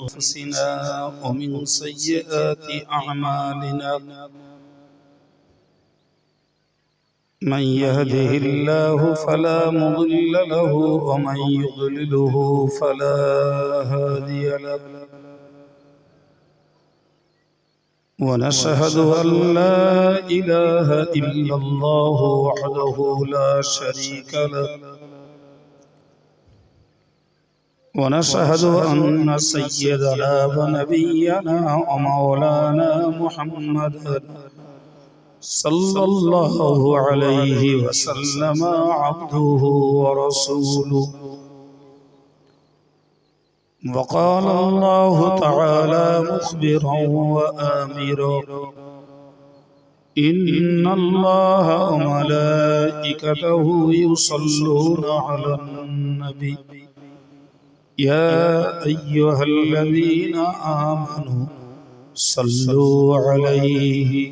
أنفسنا ومن سيئات أعمالنا من يهده الله فلا مضل له ومن يضلله فلا هادي له ونشهد أن لا إله إلا الله وحده لا شريك له ونشهد أن سيدنا ونبينا ومولانا محمد صلى الله عليه وسلم عبده ورسوله وقال الله تعالى مخبرا وآمرا إن الله وملائكته يصلون على النبي يا أيها الذين آمنوا صلوا عليه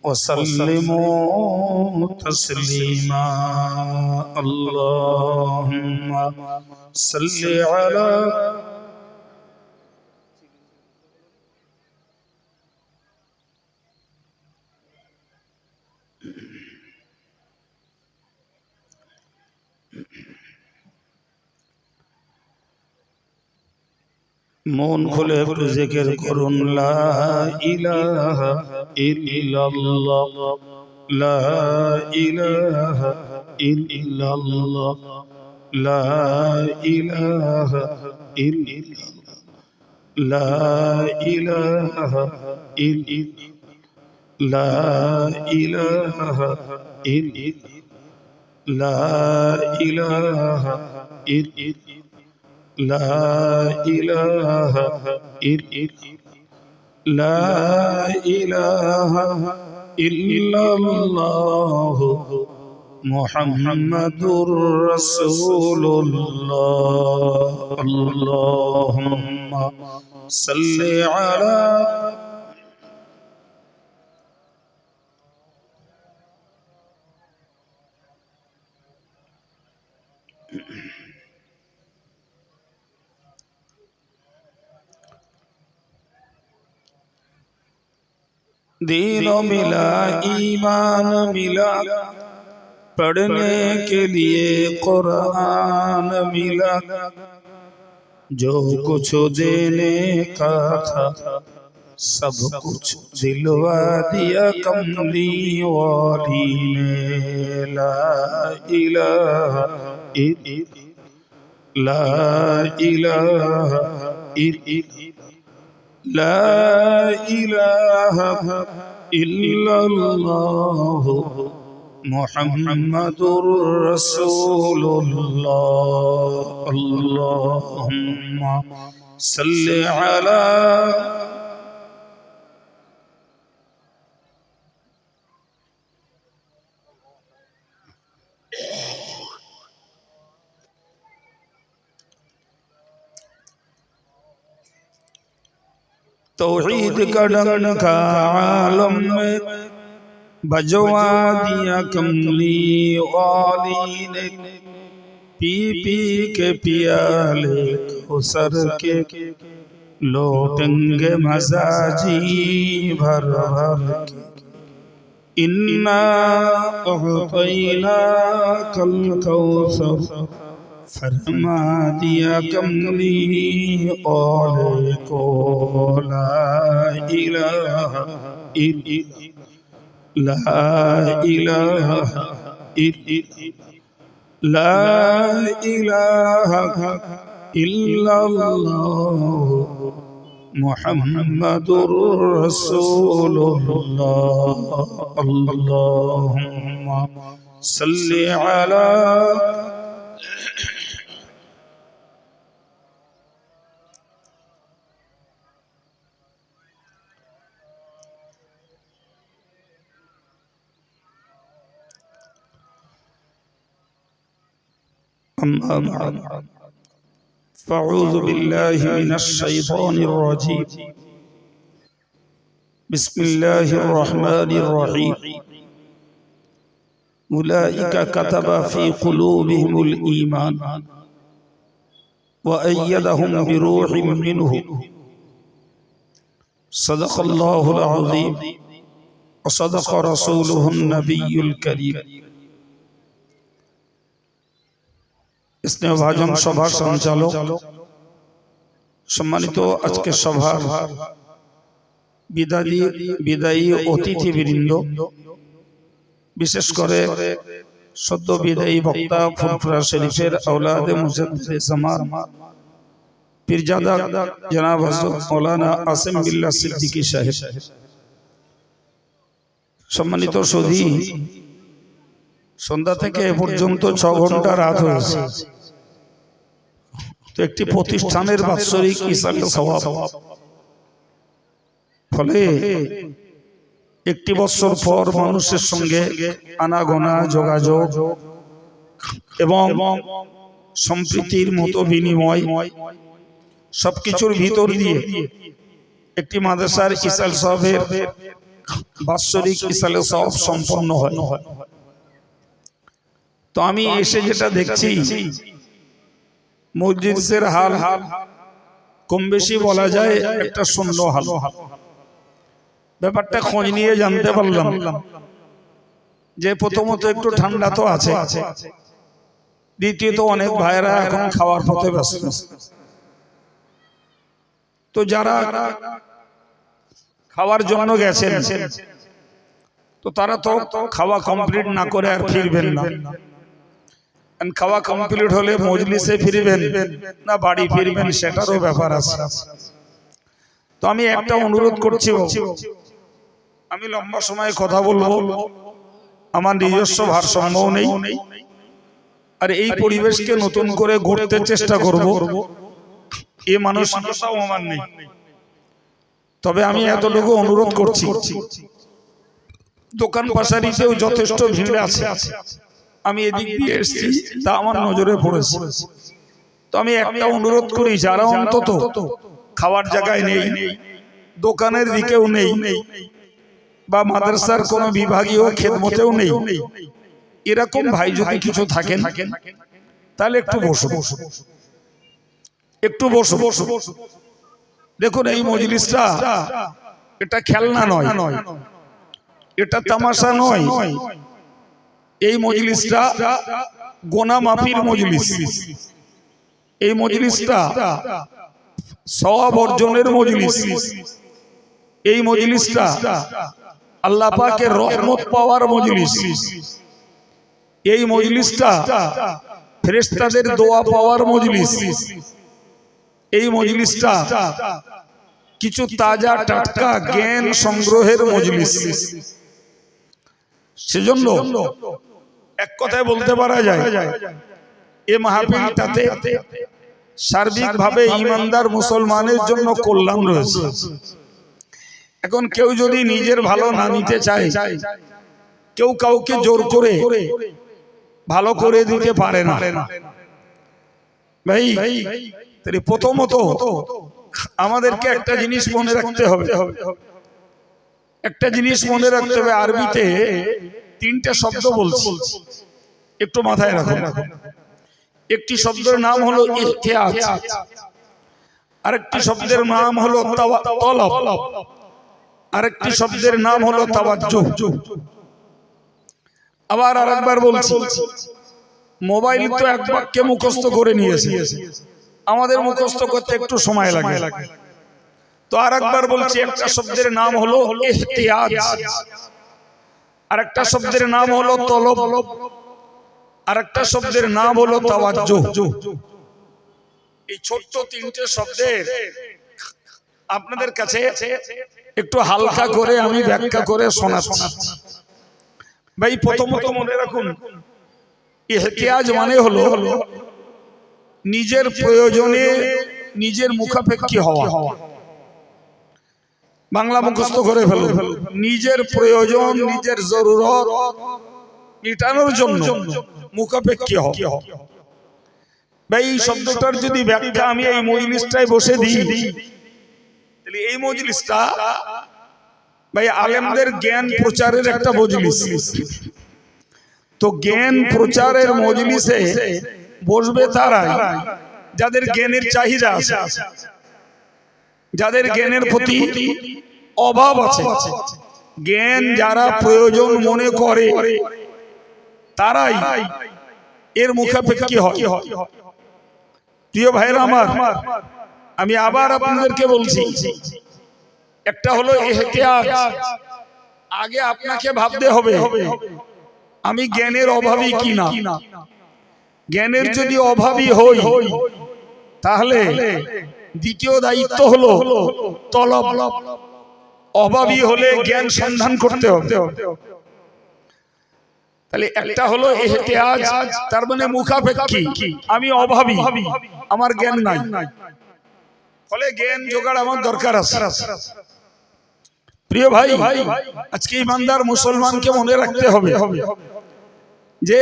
وسلموا تسليما اللهم صل على মন খুলে একটু জিকির করুন লা ইলাহা ইল্লাল্লাহ লা ইলাহা ইল্লাল্লাহ লা ইলাহা ইল্লাল্লাহ লা ইলাহা ইল্লাল্লাহ লা ইলাহা ইল্লাল্লাহ লা ইলাহা ইল্লাল্লাহ لا إله لا إله إلا الله محمد رسول الله اللهم صل على दीन मिला ईमान मिला पढ़ने के लिए कुरान मिला जो कुछ देने का था सब कुछ दिलवा दिया कमली वाली ने ला इलाहा ला इलाहा لا إله إلا الله محمد رسول الله اللهم صل على तौहीद का डंका आलम में बजवा दिया कमली वाली ने पी पी के पियाले कौसर के लौटेंगे मजाजी भर भर के इन्ना अअतैना कल कौसर फरमा दिया कमली औले को ला इलाहा ला इलाहा ला इलाहा इल्लल्लाह मुहम्मदुर रसूलुल्लाह अल्लाहुम्मा सल्लि अला أما بعد فأعوذ بالله من الشيطان الرجيم بسم الله الرحمن الرحيم أولئك كتب في قلوبهم الإيمان وأيدهم بروح منه صدق الله العظيم وصدق رسوله النبي الكريم স্নেহভাজন সভার সঞ্চালক সম্মানিত আজকে সভার বিদায়ী অতিথিবৃন্দ, বিশেষ করে সদ্য বিদায়ী বক্তা ফুরফুরা শরীফের আওলাদে মুজাদ্দিদে জামান পীরজাদা জনাব হযরত মাওলানা আসিম বিল্লাহ সিদ্দিকী সাহেব, সম্মানিত সুধী, সন্ধ্যা থেকে এ পর্যন্ত 6 ঘন্টা রাত হয়েছে। তো একটি প্রতিষ্ঠানের বাৎসরিক ইসালে সওয়াব, ফলে একটি বছর পর মানুষের সঙ্গে আনাগোনা, যোগাযোগ এবং সম্প্রীতির মতো বিনিময় সবকিছুর ভিতর দিয়ে একটি মাদ্রাসার ইসাল সাহেবের বাৎসরিক ইসালে সওয়াব সম্পন্ন হয়। তো আমি এসে যেটা দেখছি, মসজিদের হাল কম বেশি বলা যায় একটা শূন্য হাল। ব্যাপারটা খোঁজ নিয়ে জানতে পারলাম যে প্রথমত একটু ঠান্ডা তো আছে, দ্বিতীয়ত অনেক ভাইরা এখন খাওয়ার পথে ব্যস্ত। তো যারা খাওয়ার জন্য গেছেন, তো তারা তো খাওয়া কমপ্লিট না করে আর ফিরবেন না। খাওয়া কমপ্লিট হলে মজলিসে ফিরবেন না বাড়ি ফিরবেন, সেটারও ব্যাপার আছে। তো আমি একটা অনুরোধ করছি, আমি লম্বা সময় কথা বলবো, আমার নিজস্ব ভারসাম্যও নেই, আর এই পরিবেশকে নতুন করে গড়তে চেষ্টা করব, এ মানসিকতাও আমার নেই। তবে আমি এতটুকু অনুরোধ করছি, দোকান পাশারিতেও যথেষ্ট ভিড় আছে, আমি এদিক দিয়ে এসেছি, তা আমার নজরে পড়েছে। তো আমি একটা অনুরোধ করি, যারা অন্তত খাওয়ার জায়গায় নেই, দোকানের দিকেও নেই, বা মাদ্রাসার কোনো বিভাগীয় খেদমতেও নেই, এরকম ভাই যদি কিছু থাকেন তাহলে একটু বসো, একটু বসো। দেখুন, এই মজলিসটা এটা খেলনা নয়, এটা তামাশা নয়, এই মজলিসটা গোনা মাফির মজলিস, এই মজলিসটা সওয়াব অর্জনের মজলিস, এই মজলিসটা আল্লাহ পাকের রহমত পাওয়ার মজলিস, এই মজলিসটা ফেরেশতাদের দোয়া পাওয়ার মজলিস, এই মজলিসটা কিছু তাজা টাটকা জ্ঞান সংগ্রহের মজলিস। সেজন্য এক কথায় বলতে পারা যায়, এই মাহফিলটাতে সার্বিকভাবে ঈমানদার মুসলমানের জন্য কল্যাণ রয়েছে। এখন কেউ যদি নিজের ভালো না নিতে চায়, কেউ কাউকে জোর করে ভালো করে দিতে পারে না ভাই। তাই প্রথমত আমাদেরকে একটা জিনিস মনে রাখতে হবে, একটা জিনিস মনে রাখতে হবে, আরবিতে 3টা শব্দ বলছি, একটু মাথায় রাখুন। একটি শব্দের নাম হলো ইহতিয়াজ, আরেকটি শব্দের নাম হলো তলব, আরেকটি শব্দের নাম হলো তাওয়াজ্জুহ। আবার আরেকবার বলছি, মোবাইল তো এক বাক্যে মুখস্থ করে নিয়েছে, আমাদের মুখস্থ করতে একটু সময় লাগে। তো আরেকবার বলছি, একটা শব্দের নাম হলো ইহতিয়াজ, আরেকটা শব্দের নাম হলো তলব, আরেকটা শব্দের নাম হলো তাওয়াজ্জুহ। এই ছোট্ট 3টে শব্দের আপনাদের কাছে একটু হালকা করে আমি ব্যাখ্যা করে শোনাচ্ছি। ভাই প্রথমত মনে রাখুন, ইহতিয়াজ মানে হলো নিজের প্রয়োজনে নিজের মুখাপেক্ষী হওয়া। বাংলা মুখস্থ করে ফেলুন, নিজের প্রয়োজন নিজের জরুরত মেটানোর জন্য মুখাপেক্ষী হওয়া। ভাই এই শব্দটার যদি ব্যাখ্যা আমি এই মজলিসটায় বসে দিই, তাহলে এই মজলিসটা ভাই আলেমদের জ্ঞান প্রচারের একটা মজলিস। তো জ্ঞান প্রচারের মজলিসে বসবে তারাই যাদের জ্ঞানের চাহিদা আছে, যাদের জ্ঞানের প্রতি অভাব আছে, জ্ঞান যারা প্রয়োজন মনে করে তারাই এর মুখাপেক্ষী হয়। প্রিয় ভাইরা আমার, আমি আবার আপনাদেরকে বলছি, একটা হলো ইহতিয়াজ। আগে আপনাকে ভাবতে হবে আমি জ্ঞানের অভাবী কিনা। জ্ঞানের যদি অভাবী হই তাহলে দ্বিতীয় দায়িত্ব হলো তলব। অভাবী হলে জ্ঞান সন্ধান করতে হবে। তাহলে একটা হলো ইহতিয়াজ, তার মানে মুখাপেক্ষী, আমি অভাবী, আমার জ্ঞান নাই, ফলে জ্ঞান জোগাড় আমার দরকার আছে। প্রিয় ভাই, আজকে ইমানদার মুসলমানকে মনে রাখতে হবে যে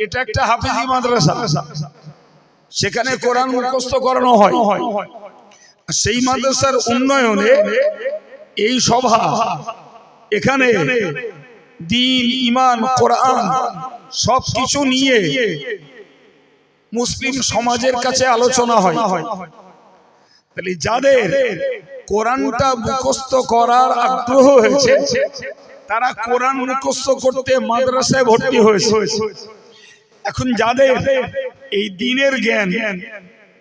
এটা একটা হাফিজি মাদ্রাসা, সেখানে কোরআন মুখস্থ করানো হয়। সেই মাদ্রাসার উন্নয়নে এই সভা, এখানে দ্বীন, ঈমান, কোরআন সবকিছু নিয়ে মুসলিম সমাজের কাছে আলোচনা হয়। তাহলে যাদের কোরআনটা মুখস্থ করার আগ্রহ হয়েছে তারা কোরআন মুখস্থ করতে মাদ্রাসায় ভর্তি হয়েছে। এখন যাদের এই দ্বীনের জ্ঞান,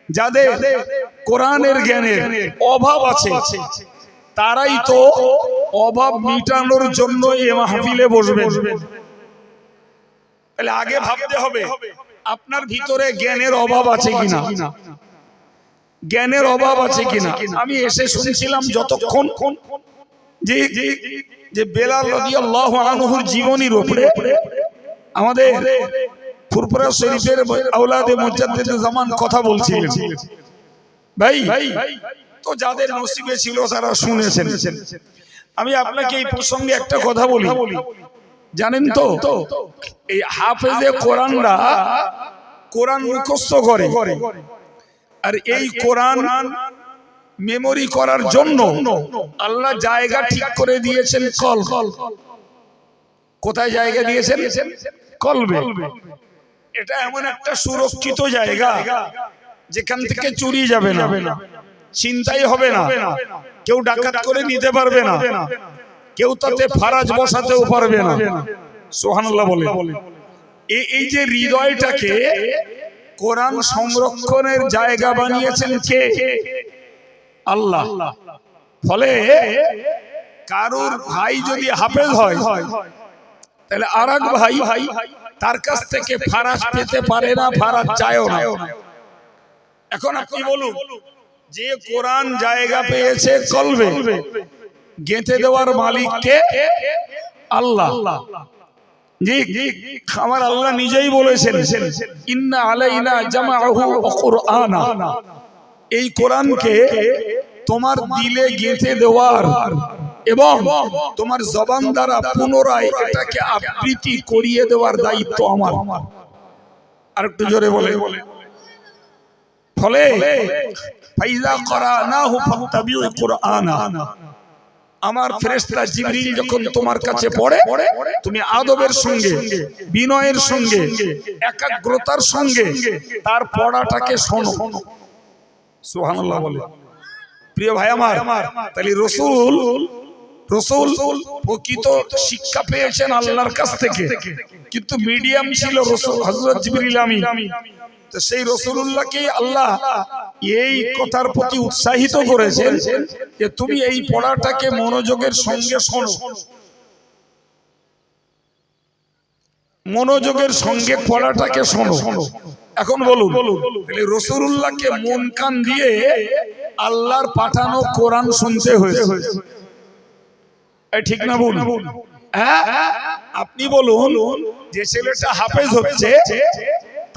যাদের কোরআনের জ্ঞানের অভাব আছে, তারাই তো অভাব মিটানোর জন্য এই মাহফিলে বসবেন। তাহলে আগে ভাবতে হবে আপনার ভিতরে জ্ঞানের অভাব আছে কিনা, জ্ঞানের অভাব আছে কিনা। আমি এসে শুনছিলাম যতক্ষণ যে বেলাল রাদিয়াল্লাহু আনহুর জীবনীর উপরে আমাদের ফুরফুরা শরীফের আওলাদে মুজাদ্দিদ জামান কথা বলছিলেন। ভাই, তো যাদের নসিবে ছিল তারা শুনেছেন। আমি আপনাকে এই প্রসঙ্গে একটা কথা বলি, জানেন তো এই হাফেজে কোরআনরা কোরআন মুখস্থ করে, আর এই কোরআন মেমোরি করার জন্য আল্লাহ জায়গা ঠিক করে দিয়েছেন কল। কোথায় জায়গা দিয়েছেন? কলবে। এটা এমন একটা সুরক্ষিত জায়গা যেখান থেকে চুরি যাবে না, চিন্তাই হবে না, কেউ ডাকাত করে নিতে পারবে না, কেউ তাতে ফারাজ বসাতেও পারবে না। সুবহানাল্লাহ বলে। এই যে হৃদয়টাকে কোরআন সংরক্ষণের জায়গা বানিয়েছেন কে? আল্লাহ। ফলে কারুর ভাই যদি হাফেজ হয় তাহলে আরেক ভাই তার কাছ থেকে ফারাজ পেতে পারে না, ফারাজ চায়ও না। এখন আপনি বলুন, যে কোরআন জায়গা পেয়েছে কলবে, গেঁথে দেওয়ার মালিক কে? আল্লাহ। জি, আমার আল্লাহ নিজেই বলেছেন ইন্না আলাইনা জামাআহু ওয়া কুরআনা, এই কোরআনকে তোমার দিলে গেঁথে দেওয়ার এবং তোমার জবান দ্বারা পুনরায় এটাকে আবৃত্তি করিয়ে দেওয়ার দায়িত্ব আমার। আর একটু জোরে বলে। ফলে ফাইজা করানাহু ফাত্তাবিউ কুরআনা, আমার ফেরেশতা জিবরিল যখন তোমার কাছে পড়ে তুমি আদবের সঙ্গে, বিনয়ের সঙ্গে, একাগ্রতার সঙ্গে তার পড়াটাকে শোনো। সুবহানাল্লাহ বলে। প্রিয় ভাই আমার, তাহলে রাসূল প্রকৃত শিক্ষা পেয়েছেন আল্লাহর কাছ থেকে, কিন্তু মিডিয়াম ছিল রাসূল হযরত জিবরিল আমিন। তো সেই রাসূলুল্লাহকে আল্লাহ এই কথার প্রতি উৎসাহিত করেছেন যে তুমি এই পড়াটাকে মনোযোগের সঙ্গে শোনো, মনোযোগের সঙ্গে পড়াটাকে শোনো। এখন বলুন, তাহলে রাসূলুল্লাহকে মন কান দিয়ে আল্লাহর পাঠানো কোরআন শুনতে হয়েছে, ঠিক না বলুন? হ্যাঁ, আপনি বলুন, যে ছেলেটা হাফেজ হচ্ছে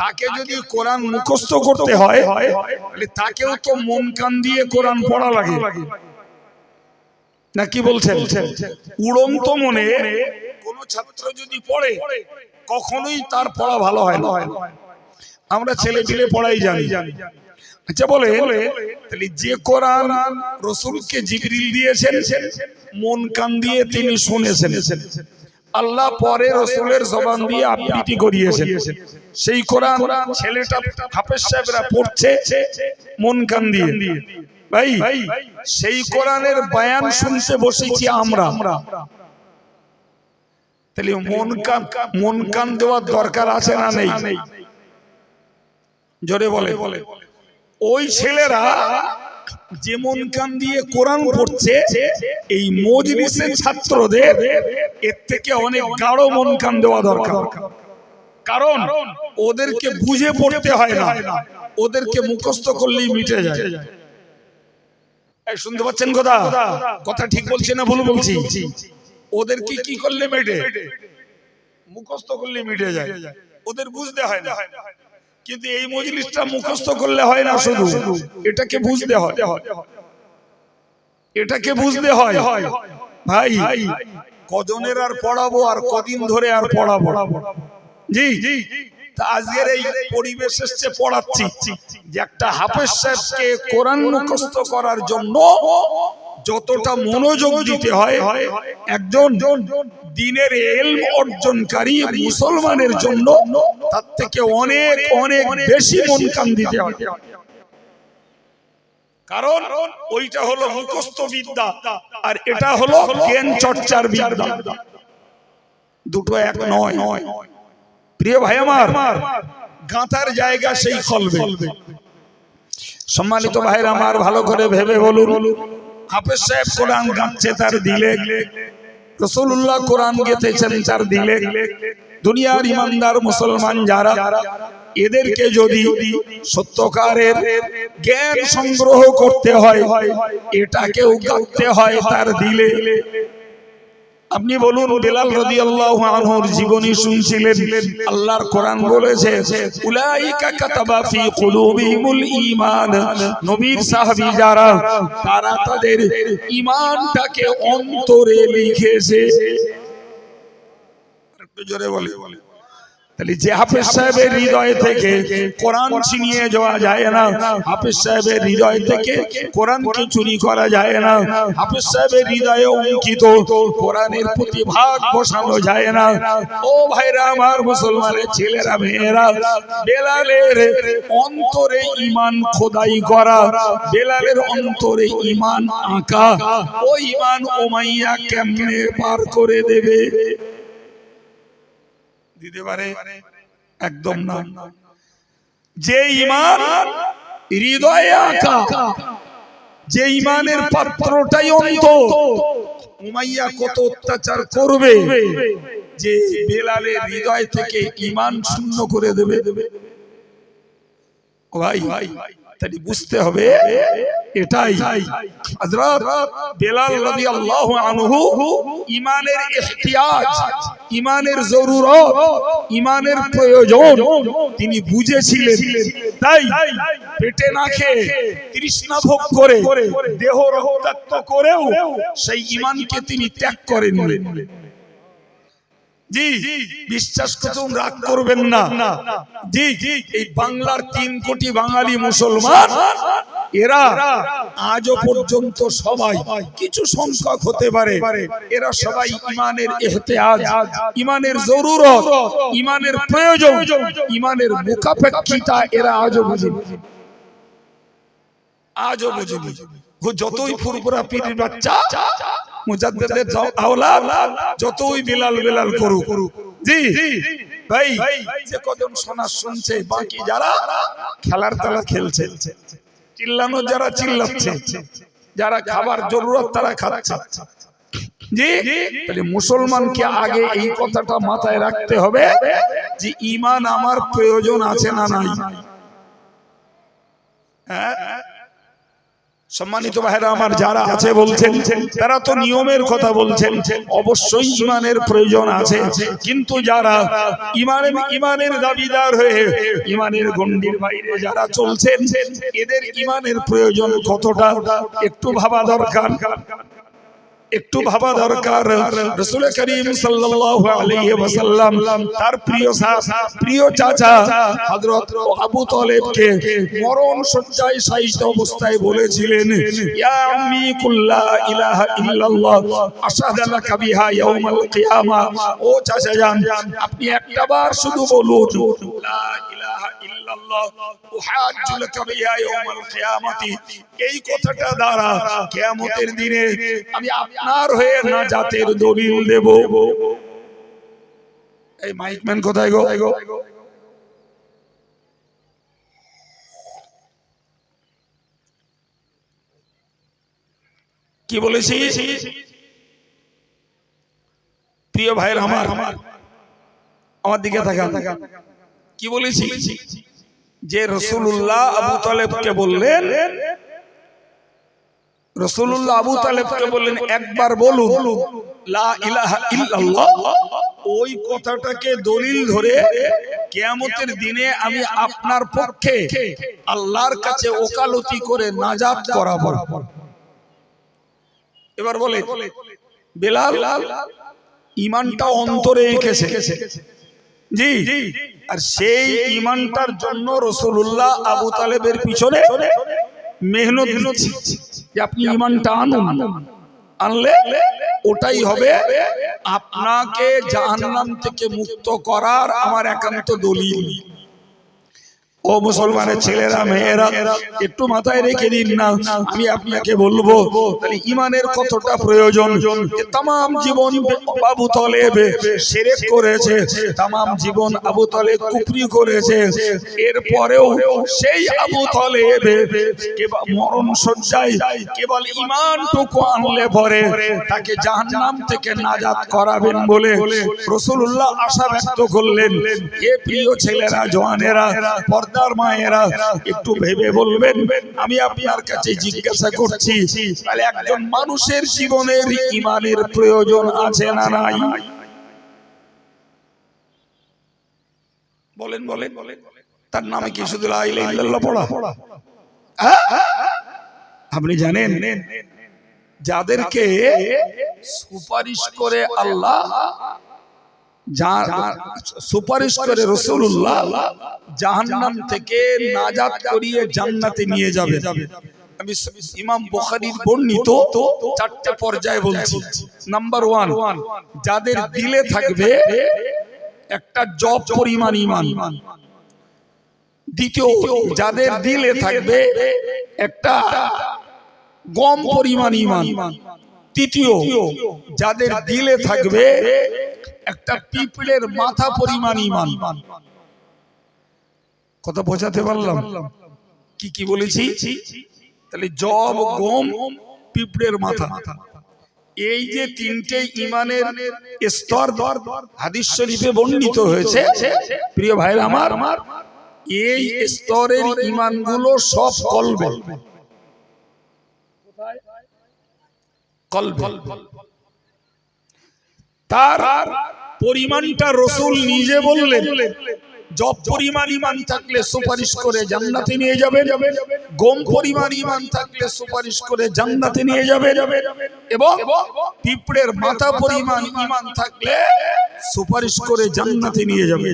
তাকে যদি কোরআন মুখস্থ করতে হয় তাহলে তাকেও তো মন কান দিয়ে কোরআন পড়া লাগে, না কি বলছেন? উড়ন্ত মনে কোন ছাত্র যদি পড়ে কখনোই তার পড়া ভালো হয় না। আমরা ছেলে ছেলে পড়াই জানি। আচ্ছা বলে, তাহলে যে কোরআন রাসূলকে জিবরিল দিয়েছেন মন কান দিয়ে তিনি শুনেছেন, আল্লাহ পরে রাসূলের জবান দিয়ে আবৃত্তি করিয়েছেন। সেই কোরআন ছেলেটা হাফেজ সাহেবরা পড়ছে মন কান দিয়ে। ভাই সেই কোরআনের বয়ান শুনতে বসেছি আমরা, তাহলে মন কান দেওয়ার দরকার আছে না নেই? জোরে বলে। ওই ছেলেরা যে মন কান দিয়ে কোরআন পড়ছে, এই মজলিসের ছাত্রদের এর থেকে অনেক গাঢ় মন কান দেওয়া দরকার। কারণ ওদেরকে বুঝে পড়তে হয় না, ওদেরকে মুখস্থ করলেই মিটে যায়। শুনতে পাচ্ছেন কথা ঠিক বলছি না ভুল বলছি? ওদেরকে কি করলে মেটে? মুখস্থ করলে মিটে যায়, ওদের বুঝতে হয় না। কিন্তু এই মজলিসটা মুখস্থ করলে হয় না, শুধু এটাকে বুঝতে হয়, এটাকে বুঝতে হয়। ভাই কজনের আর পড়াবো, আর কদিন ধরে আর পড়াবো? জি আজকের এই পরিবেশ এসছে পড়াচ্ছি যে একটা হাফেজ সাহেবকে কোরআন মুখস্থ করার জন্য যতটা মনোযোগ দিতে হয়, একজন দ্বীনের ইলম অর্জনকারী মুসলমানের জন্য তার থেকে অনেক অনেক বেশি মন কান দিতে হয়। কারণ ওইটা হলো মুখস্থ বিদ্যা, আর এটা হলো জ্ঞান চর্চার বিদ্যা। দুটো এক নয়। প্রিয় ভাই আমার, গাঁথার জায়গা সেই খলবে। সম্মানিত ভাইরা আমার, ভালো করে ভেবে বলুন, হাফেজ সাহেব কোরআন গাচ্ছে তার দিলে, রাসূলুল্লাহ কোরআন গেতেছেন তার দিলে। দুনিয়ার ইমানদার মুসলমান যারা, এদেরকে যদি সত্যকারের জ্ঞান সংগ্রহ করতে হয়, এটাকেও গাইতে হয় তার দিলে। আপনি বলুন, বেলাল রাদিয়াল্লাহু আনহুর জীবনী শুনছিলেন, আল্লাহর কোরআন বলেছে উলাইকা কাতাবা ফি কুলুবিহিমুল ঈমান। নবীর সাহাবী যারা, তারা তাদের ঈমানটাকে অন্তরে লিখেছে। একটু জোরে বলে। তাহলে যে হাফেজ সাহেবের হৃদয় থেকে কোরআন ছিনিয়ে যাওয়া যায় না, হাফেজ সাহেবের হৃদয় থেকে কোরআনকে চুরি করা যায় না, হাফেজ সাহেবের হৃদয়ে অঙ্কিত কোরআনের প্রতি ভাগ বসানো যায় না। ও ভাইরা আমার, মুসলমানের ছেলেরা মেয়েরা, বেলালের অন্তরে ঈমান খোদাই করা, বেলালের অন্তরে ঈমান আঁকা, ওই ঈমান উমাইয়া কেমনে পার করে দেবে? দিতে পারে? একদম না। যে ঈমান হৃদয়ে আঁকা, যে ঈমানের পাত্রটাই অন্তর, উমাইয়া কত অত্যাচার করবে যে বেলালের হৃদয় থেকে ঈমান শূন্য করে দেবে। ভাই তাই বুঝতে হবে, এটাই হযরত বেলাল রাদিয়াল্লাহু আনহু ঈমানের ইহতিয়াজ, ঈমানের জরুরত, ঈমানের প্রয়োজন তিনি বুঝেছিলেন। তাই পেটে না খেয়ে, তৃষ্ণা ভোগ করে, দেহ রক্তাক্ত করেও সেই ঈমানকে তিনি ত্যাগ করেননি। জি বিশ্বাস করুন, রাগ করবেন না। জি এই বাংলার 3 কোটি বাঙালি মুসলমান, এরা আজও পর্যন্ত সবাই, কিছু সংখ্যক হতে পারে, এরা সবাই ঈমানের ইহতিয়াজ, ঈমানের জরুরত, ঈমানের প্রয়োজন, ঈমানের মুখাপেক্ষিতা এরা আজও বুঝেনি। আজও বুঝেনি। যতই ফুরফুরা পীরের বাচ্চা, মুজাদ্দিদের আওলাদ যতই বেলাল বেলাল করুক, জি ভাই যে কজন শোনা শুনছে, বাকি যারা খেলার তালা খেলছে, চিল্লানো যারা চিল্লাচ্ছে, যারা খাবার জরুরত তারা খাচ্ছে। জি তাহলে মুসলমানকে আগে এই কথাটা মাথায় রাখতে হবে যে ঈমান আমার প্রয়োজন আছে না নাই। হ্যাঁ সম্মানিত ভাইরা আমার, যারা আছে বলছেন, তারা তো নিয়মের কথা বলছেন, অবশ্যই ঈমানের প্রয়োজন আছে। কিন্তু যারা ঈমানের দাবিদার হয়ে ঈমানের গণ্ডির বাইরে যারা চলছেন, এদের ঈমানের প্রয়োজন কতটা একটু ভাবা দরকার। একটু ভাবা দরকার। রাসূল করিম সাল্লাল্লাহু আলাইহি ওয়াসাল্লাম তার প্রিয় চাচা হযরত আবু তালেবকে মরণ শয্যায় শায়িত অবস্থায় বলেছিলেন, ইয়া আম্মি কুল লা ইলাহা ইল্লাল্লাহ আশহাদু লাকা বিহা ইয়াউমাল কিয়ামা। ও চাচা জান, আপনি একটা বার শুধু বলুন, লা ইলাহা ইল্লাল্লাহ উহাজ্জু লাকা বিহা ইয়াউমাল কিয়ামাতি। এই কথাটা দ্বারা কিয়ামতের দিনে আমি আপনার হয়ে নাজাতের দলিল দেব। এই মাইকম্যান কোথায় গো? কি বলেছি প্রিয় ভাইয়ের আমার দিকে তাকান। কি বলেছি যে রাসূলুল্লাহ আবু তালেবকে বললেন, রাসূলুল্লাহ আবু তালেবকে বললেন একবার বলুন লা ইলাহা ইল্লাল্লাহ। ওই কথাটাকে দলিল ধরে কিয়ামতের দিনে আমি আপনার পক্ষে আল্লাহর কাছে ওকালতি করে নাজাত করাবো। এবার বলে বেলাল ঈমানটা অন্তরে এঁকেছে, জি, আর সেই ঈমানটার জন্য রাসূলুল্লাহ আবু তালেবের পিছনে মেহনত দিচ্ছে যে আপনি ঈমানটা আনুন, আনলে ওটাই হবে আপনাকে জাহান্নাম থেকে মুক্ত করার আমার একান্ত দলিল। ও মুসলমানের ছেলেরা মেয়েরা, একটু মাথায় রেখে দিন না, আমি আপনাকে বলবো তাহলে ঈমানের কতটা প্রয়োজন। তামাম জীবন আবু তালেব শিরক করেছে, তামাম জীবন আবু তালেব কুফরি করেছে, এরপরেও সেই আবু তালেব কেবল মরণ শয্যায় কেবল ঈমানটুকু আনলে পরে তাকে জাহান্নাম থেকে নাজাত করাবেন বলে রাসূলুল্লাহ আশা ব্যক্ত করলেন। হে প্রিয় ছেলেরা, জওয়ানেরা, পর্দার মায়েরা, একটু ভেবে বলবেন, আমি আপনার কাছে জিজ্ঞাসা করছি, তাহলে একজন মানুষের জীবনের ঈমানের প্রয়োজন আছে না নাই? বলেন বলেন। তার নামে কি শুধু লা ইলাহা ইল্লাল্লাহ পড়া? আপনি জানেন যাদেরকে সুপারিশ করে আল্লাহ, সুপারিশ করে রাসূলুল্লাহ জাহান্নাম থেকে নাজাত করিয়ে জান্নাতে নিয়ে যাবে, আমি ইমাম বুখারীর বর্ণিত চারটি পর্যায়ে বলছি। নাম্বার 1, যাদের দিলে থাকবে একটা জব পরিমাণ ঈমান। দ্বিতীয়, যাদের দিলে থাকবে একটা গম পরিমাণ ঈমান। তৃতীয়, যাদের দিলে থাকবে একটা পিঁপড়ের মাথা পরিমাণ ঈমান। কথা বোঝাতে পারলাম? কি কি বলেছি? তাহলে জব, গম, পিঁপড়ের মাথা, এই যে তিনটে ঈমানের স্তর হাদিস শরীফে বর্ণিত হয়েছে। প্রিয় ভাইরা আমার, এই স্তরের ঈমানগুলো সব কলবে, তার পরিমাণটা রাসূল নিজে বললেন, জব পরিমাণ ঈমান থাকলে সুপারিশ করে জান্নাতে নিয়ে যাবে, গম পরিমাণ ঈমান থাকলে সুপারিশ করে জান্নাতে নিয়ে যাবে, এবং পিঁপড়ের মাথা পরিমাণ ঈমান থাকলে সুপারিশ করে জান্নাতে নিয়ে যাবে।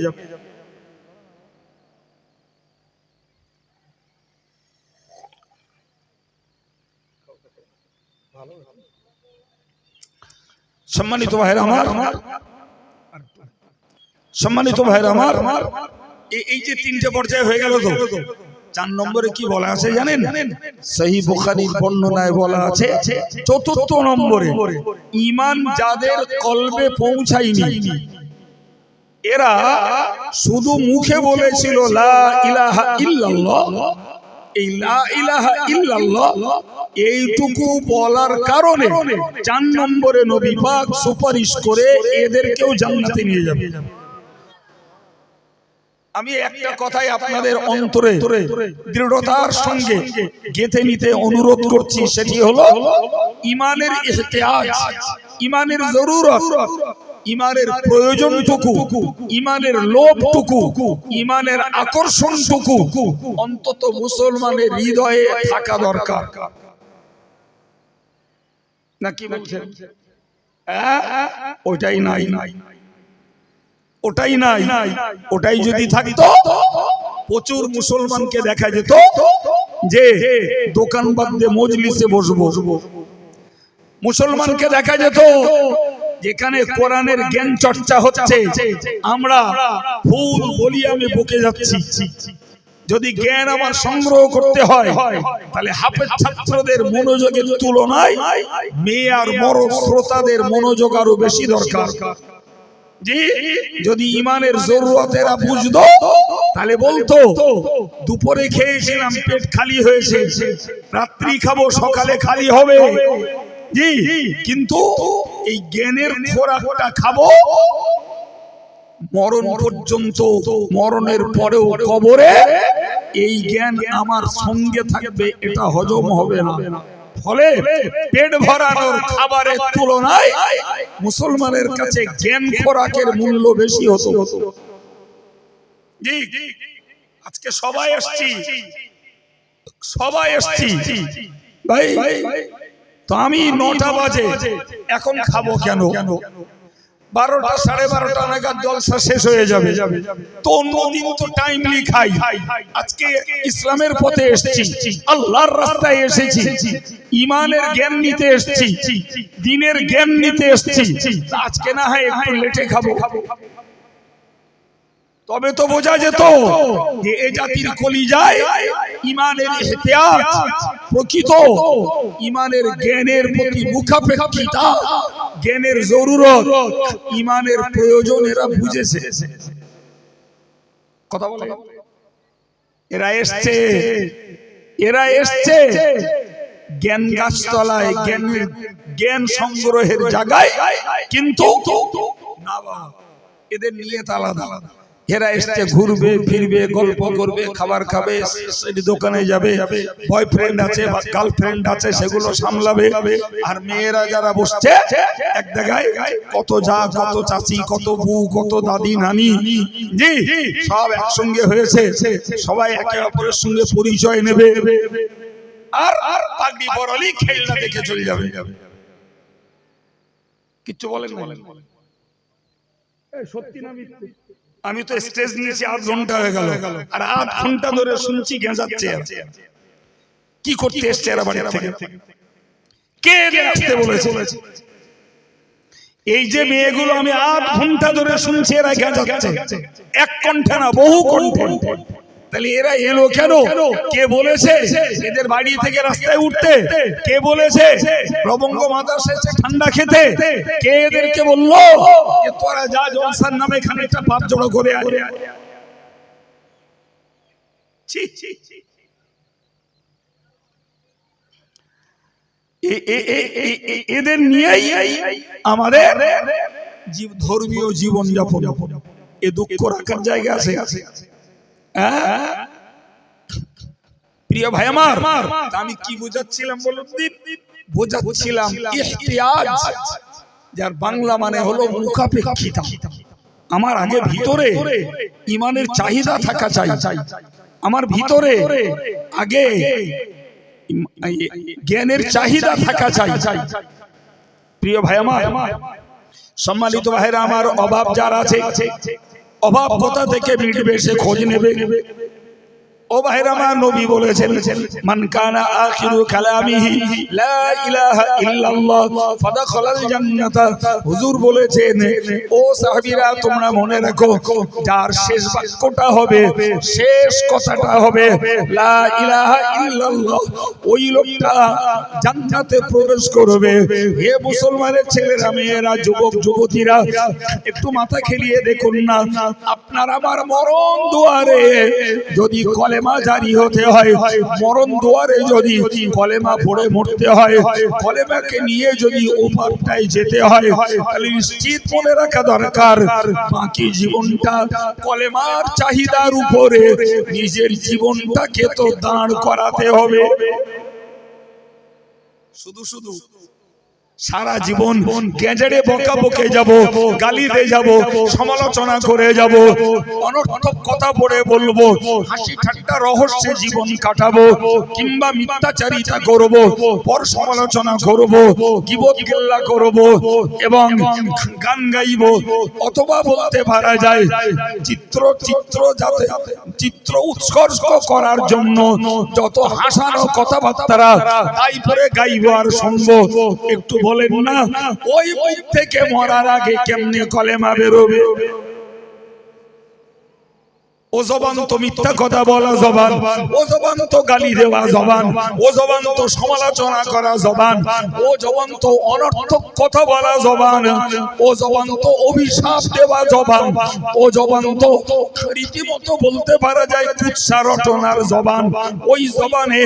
সম্মানিত ভাইরা আমার, সম্মানিত ভাইরা আমার, এই যে তিনটে পর্যায়ে হয়ে গেল, তো 4 নম্বরে কি বলা আছে জানেন? সহিহ বুখারীর বর্ণনায় বলা আছে 4র্থ নম্বরে, ঈমান যাদের কলবে পৌঁছায়নি, এরা শুধু মুখে বলেছিল লা ইলাহা ইল্লাল্লাহ, এই লা ইলাহা ইল্লাল্লাহ এইটুকু বলার কারণে 4 নম্বরে নবী পাক সুপারিশ করে এদেরকেও জান্নাতে নিয়ে যাবে। আমি একটা কথাই আপনাদের অন্তরে দৃঢ়তার সঙ্গে গেঁথে নিতে অনুরোধ করছি, সেটি হলো ঈমানের ইহতিয়াজ, ঈমানের জরুরত, ঈমানের প্রয়োজনটুকু, ঈমানের লোভটুকু, ঈমানের আকর্ষণটুকু অন্তত মুসলমানের হৃদয়ে থাকা দরকার। না কি বলছেন? ওটাই নাই, ওটাই নাই। ওটাই যদি থাকতো প্রচুর মুসলমানকে দেখা যেত যে দোকান বাদ দিয়ে মজলিসে বসবো। মুসলমানকে দেখা যেত যেখানে কোরআনের জ্ঞান চর্চা হচ্ছে আমরা ফুল বলি আমি বকে যাচ্ছি। যদি জ্ঞান আমার সংগ্রহ করতে হয় তাহলে হাফেজ ছাত্রদের মনোযোগের তুলনায় মেয়ে আর বড় শ্রোতাদের মনোযোগ আরো বেশি দরকার। জি, যদি ইমানের জরুরত এরা বুঝতো তাহলে বলতো দুপুরে খেয়েছিলাম পেট খালি হয়েছে, রাত্রি খাবো সকালে খালি হবে। জি, কিন্তু এই জ্ঞানের খোরাকটা খাবো মরণ পর্যন্ত, মরণের পরেও কবরে এই জ্ঞান আমার সঙ্গে থাকবে, এটা হজম হবে না। ফলে পেট ভরানোর খাবারের তুলনায় মুসলমানের কাছে জ্ঞান খোরাকের মূল্য বেশি হতো। জি, আজকে সবাই আসছি ভাই, তো আমি 9টা বাজে এখন খাবো কেন? 12টা 12:30 নাগাদ জলসা শেষ হয়ে যাবে। তো অন্যদিন তো টাইমলি খাই। আজকে ইসলামের পথে এসেছি, আল্লাহর রাস্তায় এসেছি, ইমানের জ্ঞান নিতে এসেছি, দ্বীনের জ্ঞান নিতে এসেছি। আজকে না হয় একটু লেটে খাবো। তবে তো বোঝা যেত যে এ জাতির কলিজায় ইমানের ইহতিয়াত, প্রকৃত ইমানের জ্ঞানের প্রতি মুখাপেক্ষিতা, জ্ঞানের জরুরত, ইমানের প্রয়োজন এরা বুঝেছে। কথা বলে এরা এসছে জ্ঞান গাছতলায়, জ্ঞান সংগ্রহের জায়গায়, কিন্তু না বাবা, এদের নিয়ত আলাদা। এরা এসছে ঘুরবে ফিরবে, গল্প করবে, খাবার খাবে, দোকানে যাবে, বয়ফ্রেন্ড আছে বা গার্লফ্রেন্ড আছে সেগুলো সামলাবে। আর মেয়েরা যারা বসছে এক জায়গায়, কত যা, কত চাচি, কত বউ, কত দাদি নানি, জি সব একসঙ্গে হয়েছে। সবাই একে অপরের সঙ্গে পরিচয় নেবে আর পাগড়ি পরালি খেলনা দেখে চলে যাবে। কিচ্ছু বলেন সত্যি না মিথ্যে? আমি তো স্টেজ নিয়েছি 8 ঘন্টা হয়ে গেল, আর 8 ঘন্টা ধরে শুনছি গেঁজাচ্ছে। কি করতে এসছে এরা বাড়ি থেকে? কে এদের আসতে বলেছে? এই যে মেয়েগুলো আমি 8 ঘন্টা ধরে শুনছি এরা গেঁজাচ্ছে, এক কণ্ঠে না বহু কণ্ঠে। তাহলে এরা এলো কেন? কে বলেছে এদের বাড়ি থেকে রাস্তায় উঠতে? কে বলেছে প্রবঙ্গ মাদ্রাসা ঠান্ডা খেতে? কে এদেরকে বললো যে তোরা যা জলসার নামে এখানে একটা পাপ জড়ো করে আয়? এদের নিয়েই আমাদের ধর্মীয় জীবন যাপন। এ দুঃখ রাখার জায়গা আছে? প্রিয় ভাই আমার, আমি কি বোঝাচ্ছিলাম বলুন? বোঝাচ্ছিলাম ইহতিয়াজ, যার বাংলা মানে হলো মুখাপেক্ষিতা। আমার আগে ভিতরে ইমানের চাহিদা থাকা চাই, আমার ভিতরে আগে জ্ঞানের চাহিদা থাকা চাই। প্রিয় ভাই আমার, সম্মানিত ভাইরা আমার, অভাব যার আছে, অভাব কোথা থেকে মিটবে সে খোঁজ নেবে। ও ভাইরা আমার, নবী বলেছেন মান কানা আখিরু কালামিহি লা ইলাহা ইল্লাল্লাহ ফাদাখালাল জান্নাতা। হুজুর বলেছেন, ও সাহাবীরা তোমরা মনে রাখো, যার শেষ বাক্যটা হবে, শেষ কথাটা হবে লা ইলাহা ইল্লাল্লাহ, ওই লোকটা জান্নাতে প্রবেশ করবে। হে মুসলমানের ছেলেরা, মেয়েরা, যুবক যুবতীরা, একটু মাথা খেলিয়ে দেখুন না, আপনার আমার মরণ দুয়ারে যদি কলেমা জারি হতে হয়, মরণ দুয়ারে যদি কলেমা পড়ে মরতে হয়, কলেমাকে নিয়ে যদি ওপারটায় যেতে হয়, তাহলে নিশ্চিত মনে রাখা দরকার বাকি জীবনটা কলেমার চাহিদার উপরে নিজের জীবনটাকে তো দাঁড় করাতে হবে। শুধু শুধু সারা জীবন গেজেড়ে বকা বকে যাব, গালি দিয়ে যাব, সমালোচনা করে যাব, অনর্থক কথা পড়ে বলবো, হাসি ঠাট্টা রহস্যে জীবন কাটাবো, কিংবা মিথ্যাচারিতা করব, পর সমালোচনা করব, গীবত গিল্লা করব এবং গান গাইব, অথবা বলতে পারা যায় চিত্র যাতে চিত্র উৎকর্ষ করার জন্য যত হাসানো কথাবার্তা তাই পরে গাইব আর শুনবো। একটু বলেন না, ওই মুখ থেকে মরার আগে কেমনে কলেমা বেরোবে? ও জবান তো মিথ্যা কথা বলা জবান, ও জবান তো গালি দেওয়া জবান, ও জবান তো সমালোচনা করা জবান, ও জবান তো অনর্থক কথা বলা জবান, ও জবান তো অভিশাপ দেওয়া জবান, ও জবান তো রীতিমতো বলতে পারা যায় কুৎসা রটনার জবান। ওই জবানে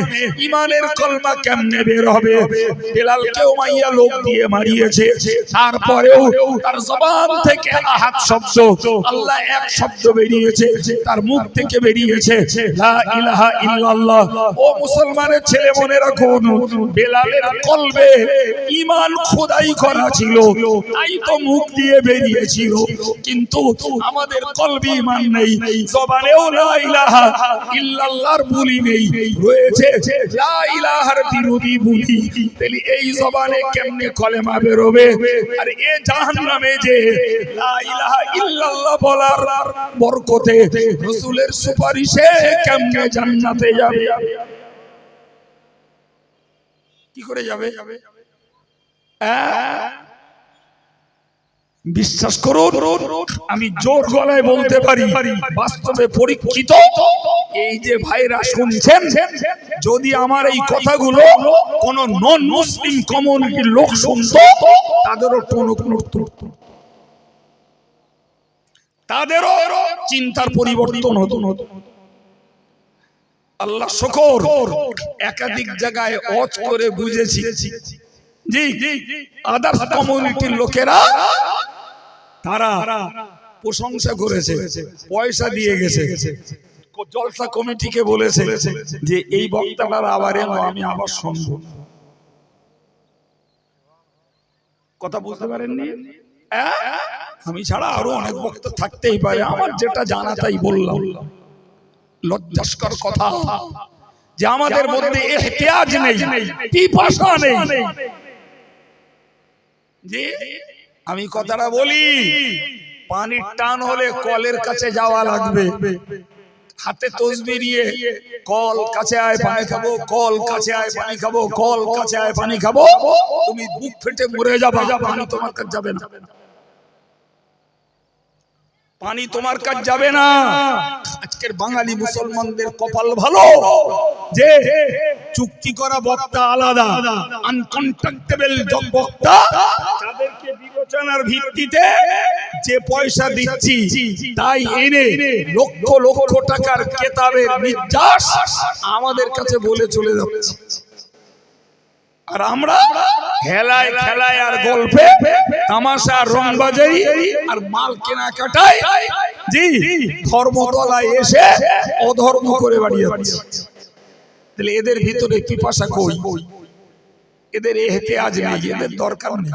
ইমানের কলমা কেমনে বের হবে? বেলালকেও মাইয়া লোক দিয়ে মারিয়েছে, তারপরেও তার জবান থেকে আহাদ শব্দ, আল্লাহ এক শব্দ বেরিয়েছে, তার মুখ থেকে বেরিয়েছে লা ইলাহা ইল্লাল্লাহ। ও মুসলমানের ছেলে মনে রাখুন, বেলালের কলবে ঈমান খোদাই করা ছিল, তাই তো মুখ দিয়ে বেরিয়েছিল, কিন্তু আমাদের কলবে ঈমান নেই, জবানেও লা ইলাহা ইল্লাল্লাহর বুলি নেই, রয়েছে লা ইলাহার বিরোধী বুলি। তাহলে এই জবানে কেমনে কলেমা বেরোবে? আর এ জাহান্নামে যে লা ইলাহা ইল্লাল্লাহ বলার বরকতে রাসূলের সুপারিশে কেমনে জান্নাতে যাবে? কি করে যাবে? বিশ্বাস করুন, আমি জোর গলায় বলতে পারি, বাস্তবে পরীক্ষিত এই যে ভাইরা শুনছেন, যদি আমার এই কথাগুলো কোন নন মুসলিম কমিউনিটির লোক শুনতো, তাদেরও টনক নড়তো, তাদেরও চিন্তার পরিবর্তন হতো। আল্লাহ শুকর, একাধিক জায়গায় ওয়াজ করে বুঝেছি, জি আদার্স কমিউনিটির লোকেরা তারা প্রশংসা করেছে, পয়সা দিয়ে গেছে, জলসা কমিটিকে বলেছে যে এই বক্তাটার আবার এলো, আমি আবার শুনবো। কথা বুঝতে পারেননি? আমি ছাড়া আরো অনেক বক্তা থাকতেই পারে, আমার যেটা জানা তাই বললাম। লজ্জাস্কর কথা যে আমাদের মধ্যে ইহতিয়াজ নেই, পিপাসা নেই। জি আমি কথাটা বলি, পানির টান হলে কলের কাছে যাওয়া লাগবে, হাতে তসবিহ নিয়ে কল কাছে আয় পানি খাবো, কল কাছে আয় পানি খাবো, কল কাছে আয় পানি খাবো, তুমি বুক ফেটে মরে যাবে, পানি তোমার কাছে যাবে না, পানি তোমার কাছে যাবে না। আজকের বাঙালি মুসলমানদের কপাল ভালো যে চুক্তি করা বক্তা আলাদা, আনকন্ট্রাক্টেবল বক্তা, তাদেরকে বিবেচনার ভিত্তিতে যে পয়সা দিচ্ছি তাই এনে লক্ষ লক্ষ টাকার কেতাবের নির্যাস আমাদের কাছে বলে চলে যাচ্ছে। আর আমরা হেলায় খেলায় আর গল্পে তামাশা রংবাজারি আর মাল কেনাকাটায় জি ধর্মতলায় এসে অধর্ম করে বাড়ি যাচ্ছে। তাহলে এদের ভিতরে পিপাসা কই? এদের ইহতিয়াজ নেই, এদের দরকার নেই।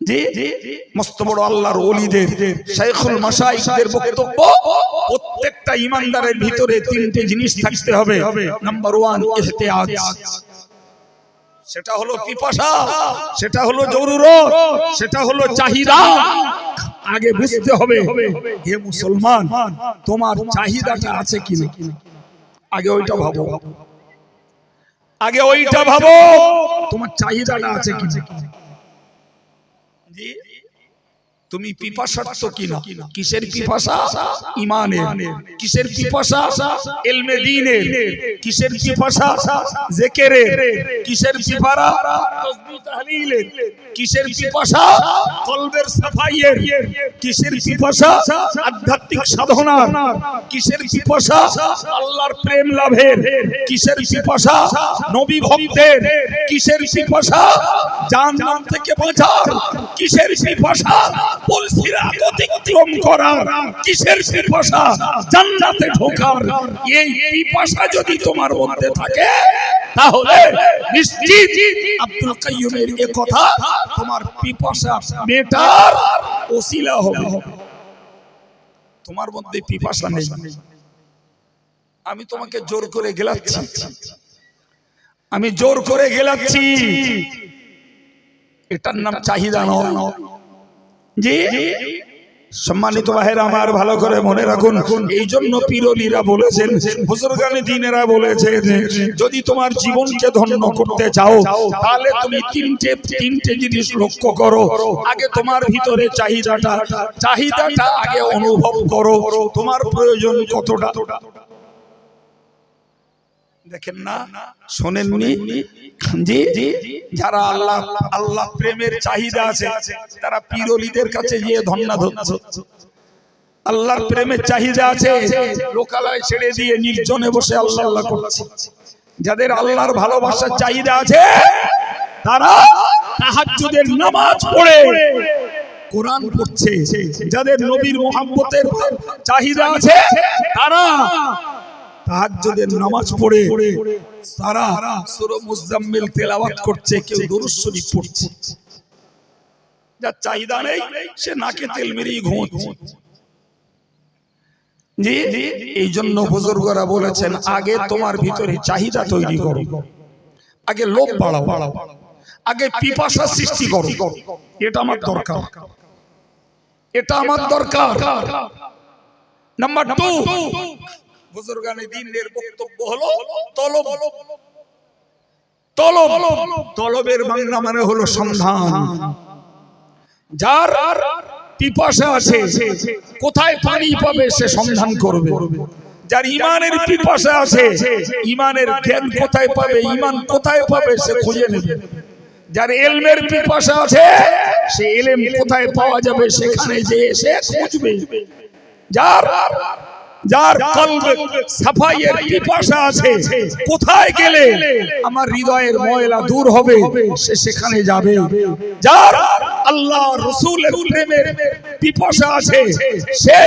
জি মস্ত বড় আল্লাহর ওলিদের শাইখুল মাশাইখদের বক্তব্য, প্রত্যেকটা ইমানদারের ভিতরে তিনটে জিনিস থাকতে হবে। নাম্বার 1 ইহতিয়াজ, সেটা হলো পিপাসা, সেটা হলো জরুরত, সেটা হলো চাহিদা। আগে বুঝতে হবে হে মুসলমান, তোমার চাহিদাটা আছে কিনা, আগে ওইটা ভাবো, আগে ওইটা ভাবো তোমার চাহিদাটা আছে কিনা। জি তুমি পিপাসার্থ কিনা? কিসের পিপাসা? ঈমানের। কিসের পিপাসা? ইলমে দ্বীনের। কিসের পিপাসা? জিকিরের। কিসের পিপাসা? তাসবিহ তাহলিলের। কিসের পিপাসা? কলবের সাফাইয়ের। কিসের পিপাসা? আধ্যাত্মিক সাধনার। কিসের পিপাসা? আল্লাহর প্রেম লাভের। কিসের পিপাসা? নবী ভক্তের। কিসের পিপাসা? জাহান্নাম থেকে বাঁচার। কিসের পিপাসা? পুলসিরাত অতিক্রম করার। কিসের পিপাসা? জান্নাতে ঢোকার। এই পিপাসা যদি তোমার মধ্যে থাকে তাহলে নিশ্চিত আব্দুল কাইয়ুমের এই কথা তোমার পিপাসা মেটার ওসিলা হবে। তোমার মধ্যে পিপাসা নেই, আমি তোমাকে জোর করে গেলাচ্ছি, আমি জোর করে গেলাচ্ছি, এটার নাম চাহিদা নয়। জি সম্মানিত ভাইরা আমার, ভালো করে মনে রাখুন, এই জন্য পীরলীরা বলেছেন, বুজুর্গানে দ্বীনেরা বলেছেন, যদি তোমার জীবনকে ধন্য করতে চাও তাহলে তুমি তিনটে জিনিস লক্ষ্য করো। আগে তোমার ভিতরে চাহিদাটা আগে অনুভব করো, তোমার প্রয়োজন কতটা। দেখেন না, শোনেননি? জি, যারা আল্লাহ প্রেমের চাহিদা আছে তারা পীরলীদের কাছে গিয়ে ধন্না ধরছে। আল্লাহর প্রেমের চাহিদা আছে, লোকালয় ছেড়ে দিয়ে নির্জনে বসে আল্লাহ আল্লাহ করছে। যাদের আল্লাহর ভালোবাসার চাহিদা আছে তারা তাহাজ্জুদের নামাজ পড়ে কোরআন পড়ছে। যাদের নবীর মুহাব্বতের চাহিদা আছে তারা তাহাজ্জুদের নামাজ পড়ে সারা সূরা মুজাম্মিল তেলাওয়াত করছে, কেউ দুরূদ শরীফ পড়ছে। যার চাহিদা নেই সে নাকে তেল মেরিয়ে ঘুমোচ্ছে। জি, এই জন্য বুজুর্গরা বলেছেন, আগে তোমার ভিতরে চাহিদা তৈরি করো, আগে লোভ বাড়াও, আগে পিপাসা সৃষ্টি করো। এটা আমার দরকার, এটা আমার দরকার। নাম্বার 2, বুজুর্গানে দ্বীনের বক্তব্য হলো তলব। তলবের বাংলা মানে হলো সন্ধান। যার পিপাসা আছে, কোথায় পানি পাবে সে সন্ধান করবে। যার ইমানের পিপাসা আছে, ইমানের জ্ঞান কোথায় পাবে, ইমান কোথায় পাবে সে খুঁজে নেবে। যার ইলমের পিপাসা আছে, সে ইলম কোথায় পাওয়া যাবে সেখানে যেয়ে সে খুঁজবে। যার কলবে সাফাইয়ের পিপাসা আছে, কোথায় গেলে আমার হৃদয়ের ময়লা দূর হবে সে সেখানে যাবে। যার আল্লাহ রাসূলের প্রেমের পিপাসা আছে সে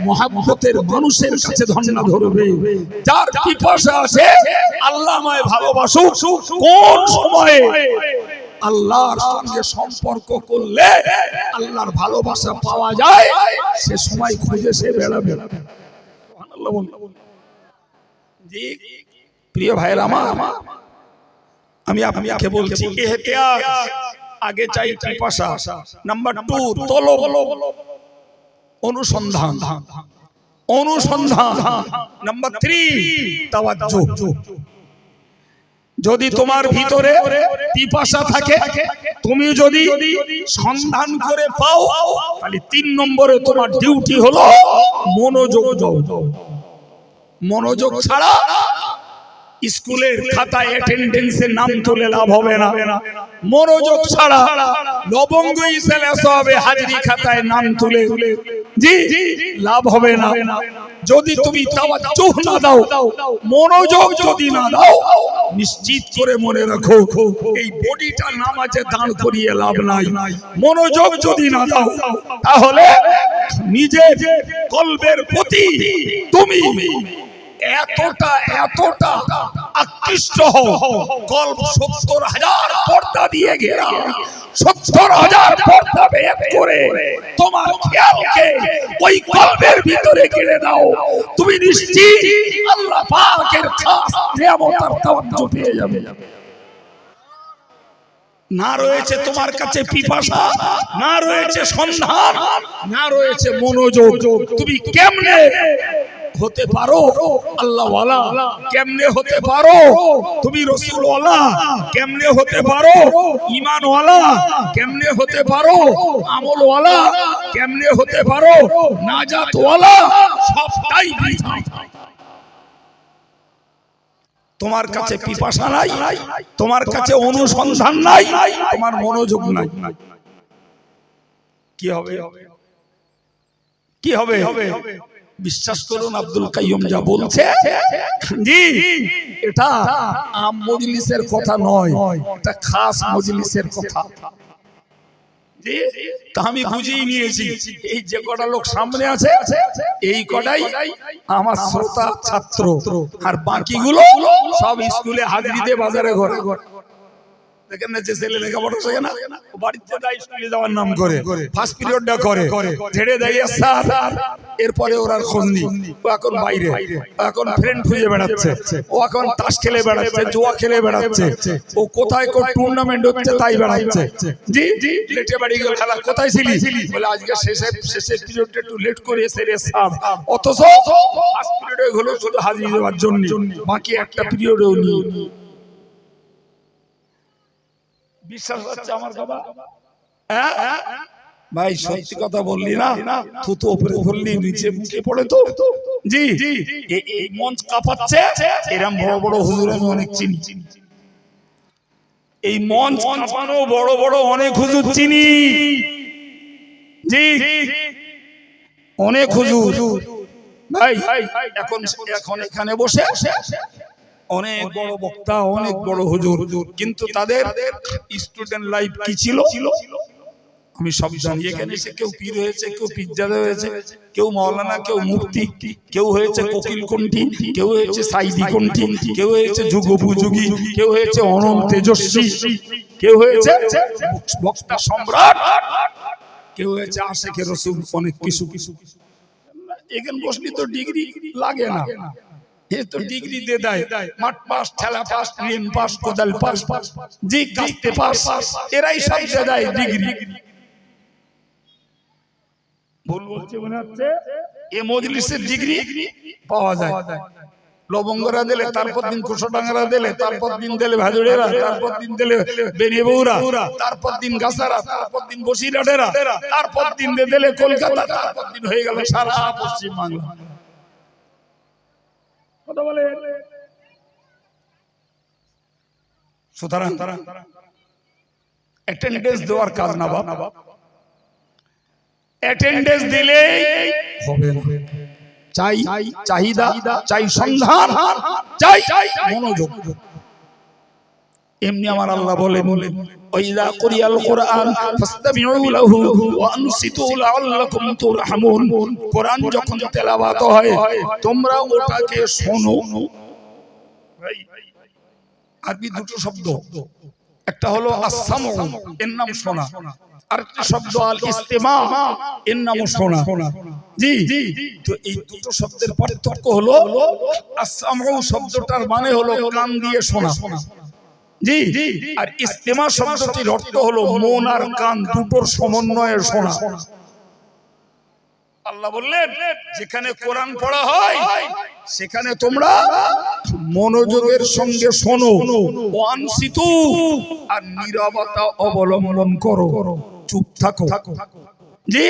মুহাব্বতের মানুষের কাছে ধন্না ধরবে। যার পিপাসা আছে আল্লাহ আমায় ভালোবাসুক, কোন সময়ে আল্লাহর সঙ্গে সম্পর্ক করলে আল্লাহর ভালোবাসা পাওয়া যায় সে সময় খুঁজে সে বেড়াবে। জি প্রিয় ভাইরা আমার, আমি আপনাকে বলছি ইহতিয়াত, আগে চাই পিপাসা। নাম্বার 2 তলব, অনুসন্ধান। নাম্বার 3 তাওয়াজ্জুহ। যদি তোমার ভিতরে পিপাসা থাকে, তুমি যদি সন্ধান করে পাও, তাহলে 3 নম্বরে তোমার ডিউটি হলো মনোযোগ দাও। মনোযোগ ছাড়া স্কুলের খাতায় অ্যাটেন্ডেন্সের নাম তুলে লাভ হবে না। মনোযোগ ছাড়া লবঙ্গ হিসেবে হবে হাজিরি খাতায় নাম তুলে জি লাভ হবে না। যদি তুমি তাওয়াজ্জুহ না দাও, মনোযোগ যদি না দাও, নিশ্চিত করে মনে রাখো এই বডিটা নামাজে দাঁড় করিয়ে লাভ নাই। মনোযোগ যদি না দাও তাহলে নিজের কলবের প্রতি তুমি এতটা আকৃষ্ট হও, কলব 70,000 পর্দা দিয়ে ঘেরা, 70,000 পর্দা ভেদ করে তোমার খেয়ালকে ওই কলবের ভিতরে গেড়ে দাও, তুমি নিশ্চিত আল্লাহ পাকের খাস নিয়ামত আর তাওয়াজ্জুহ পেয়ে যাবে। না রয়েছে তোমার কাছে পিপাসা, না রয়েছে সন্ধান, না রয়েছে মনোযোগ, তুমি কেমনে হতে পারো আল্লাহওয়ালা? কেমনে হতে পারো তুমি রাসূলওয়ালা? কেমনে হতে পারো ঈমানওয়ালা? কেমনে হতে পারো আমলওয়ালা? কেমনে হতে পারো নাজাতওয়ালা? সবটাই বৃথা। তোমার কাছে পিপাসা নাই, তোমার কাছে অনুসন্ধান নাই, তোমার মনোযোগ নাই, কি হবে? কি হবে? বিশ্বাস করুন আব্দুল কাইয়ুম যা বলছে, জি এটা আম মজলিসের কথা নয়, এটা খাস মজলিসের কথা। তা আমি বুঝিয়ে নিয়েছি এই যে কটা লোক সামনে আছে এই কটাই আমার শ্রোতা ছাত্র, আর বাকিগুলো সব স্কুলে হাজিরিতে বাজারে ঘরে ঘরে দেখেন না যে ছেলে লেখাপড়া শেখে না বাড়িতে যায় স্কুলে যাওয়ার নাম করে ফার্স্ট পিরিয়ডটা করে ঝেড়ে দেয় স্যার, এরপরে ওর আর খোঁজ নেই। ও এখন বাইরে, এখন ফ্রেন্ড খুঁজে বেড়াচ্ছে, ও এখন তাস খেলে বেড়াচ্ছে, জুয়া খেলে বেড়াচ্ছে, ও কোথায় কোন টুর্নামেন্ট হচ্ছে তাই বেড়াচ্ছে। জি জি লেটে বাড়ি গেল, খেলা কোথায় ছিলি বলে আজকে শেষের পিরিয়ডটা একটু লেট করে এসে রে স্যার, অথচ ফার্স্ট পিরিয়ডে হলো শুধু হাজির দেওয়ার জন্য, বাকি একটা পিরিয়ডেও নেই। বিশ্বাস হচ্ছে আমার কথা? ভাই সত্যি কথা বললি না, থুতু উপরে বললি নিচে মুখে পড়ে তো। জি এই মঞ্চ কাঁপাচ্ছে, এরকম বড় বড় হুজুর আমি অনেক চিনি, এই মঞ্চ কাঁপানো বড় বড় অনেক হুজুর চিনি। জি অনেক হুজুর ভাই এখন এখানে বসে অনেক বড় বক্তা, অনেক বড় হুজুর, কিন্তু তাদের স্টুডেন্ট লাইফ কি ছিল আমি সব জানি। এখানে এসে কেউ পীর হয়েছে, কেউ পিজ্জাদা হয়েছে, কেউ মাওলানা, কেউ মুফতি, কেউ হয়েছে কোকিল কণ্ঠী, কেউ হয়েছে সাইদি কণ্ঠী, কেউ হয়েছে যুগোপযোগী, কেউ হয়েছে অনম তেজস্বী, কেউ হয়েছে বক্তা সম্রাট, কেউ হয়েছে আশেকে রসুল, অনেক কিছু কিছু। এখানে বসলি তো ডিগ্রি লাগে না, এ তো ডিগ্রি দিয়ে দেয়, মাঠ পাস, ঠেলা পাস, ট্রেন পাস, কোদাল পাস, জি কাস্তে পাস, এরাই সব দিয়ে দেয় ডিগ্রি। ভুল বলছে মনে হচ্ছে, এ মজলিসের ডিগ্রি পাওয়া যায়। লবঙ্গরা দিলে, তারপর দিন কুশোডাঙ্গারা দিলে, তারপর দিন দিলে ভাজুড়েরা, তারপর দিন দিলে বেরিয়েবৌরা, তারপর দিন গাছারা, তারপর দিন বসিরহাটেরা, তারপর দিন দিলে কলকাতা, তারপর দিন হয়ে গেল সারা পশ্চিম বাংলা। কথা বলে সুতরাং অ্যাটেন্ডেন্স দেওয়ার কাজ না বাবা, অ্যাটেন্ডেন্স দিলে হবে না, চাই চাহিদা, চাই সন্ধান, চাই মনোযোগ। এমনি আমার আল্লাহ বলেন ওয়াইযা কুরিয়াল কুরআন ফাসতামিউ লাহু ওয়া আনসিতু লাআল্লাকুম তুরহামুন। কোরআন যখন তেলাওয়াত হয় তোমরা ওটাকে শোনো। আরবি দুটো শব্দ, একটা হলো আস-সামউ, এর নাম শোনা, আরেকটা শব্দ আল ইস্তিমা, এর নাম শোনা। জি তো এই দুটো শব্দের পার্থক্য হলো আস-সামউ শব্দটার মানে হলো কান দিয়ে শোনা, জি, আর ইস্তিমা শব্দটির অর্থ হলো মন আর কান দুটোর সমন্বয়ে শোনা। আল্লাহ বললেন যেখানে কোরআন পড়া হয় সেখানে তোমরা মনোযোগের সঙ্গে শোনো, ওয়ানসিতু আর নীরবতা অবলম্বন করো, চুপ থাকো, জি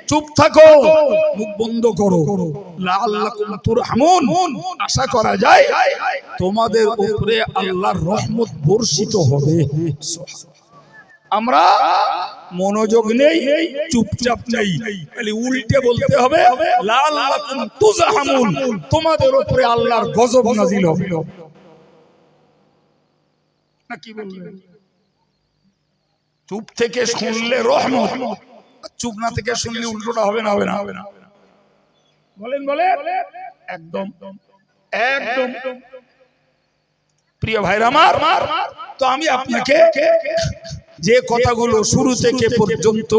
চুপ থাকো, মুখ বন্ধ করো। লাআল্লাকুম তুরহামুন, আশা করা যায় তোমাদের উপরে আল্লাহর রহমত বর্ষিত হবে। আমরা মনোযোগ নেই, চুপচাপ নেই, খালি উল্টে বলতে হবে লাআল্লাকুম তুরহামুন, তোমাদের উপরে আল্লাহর গজব নাজিল হবে। না কি বলবেন? চুপ থেকে শুনলে রহমত, চুপ না থেকে শুনলে উল্টোটা হবে না, হবে না, হবে না। বলেন বলেন, একদম একদম। প্রিয় ভাইরা আমার, তো আমি আপনাকে যে কথাগুলো শুরু থেকে পর্যন্ত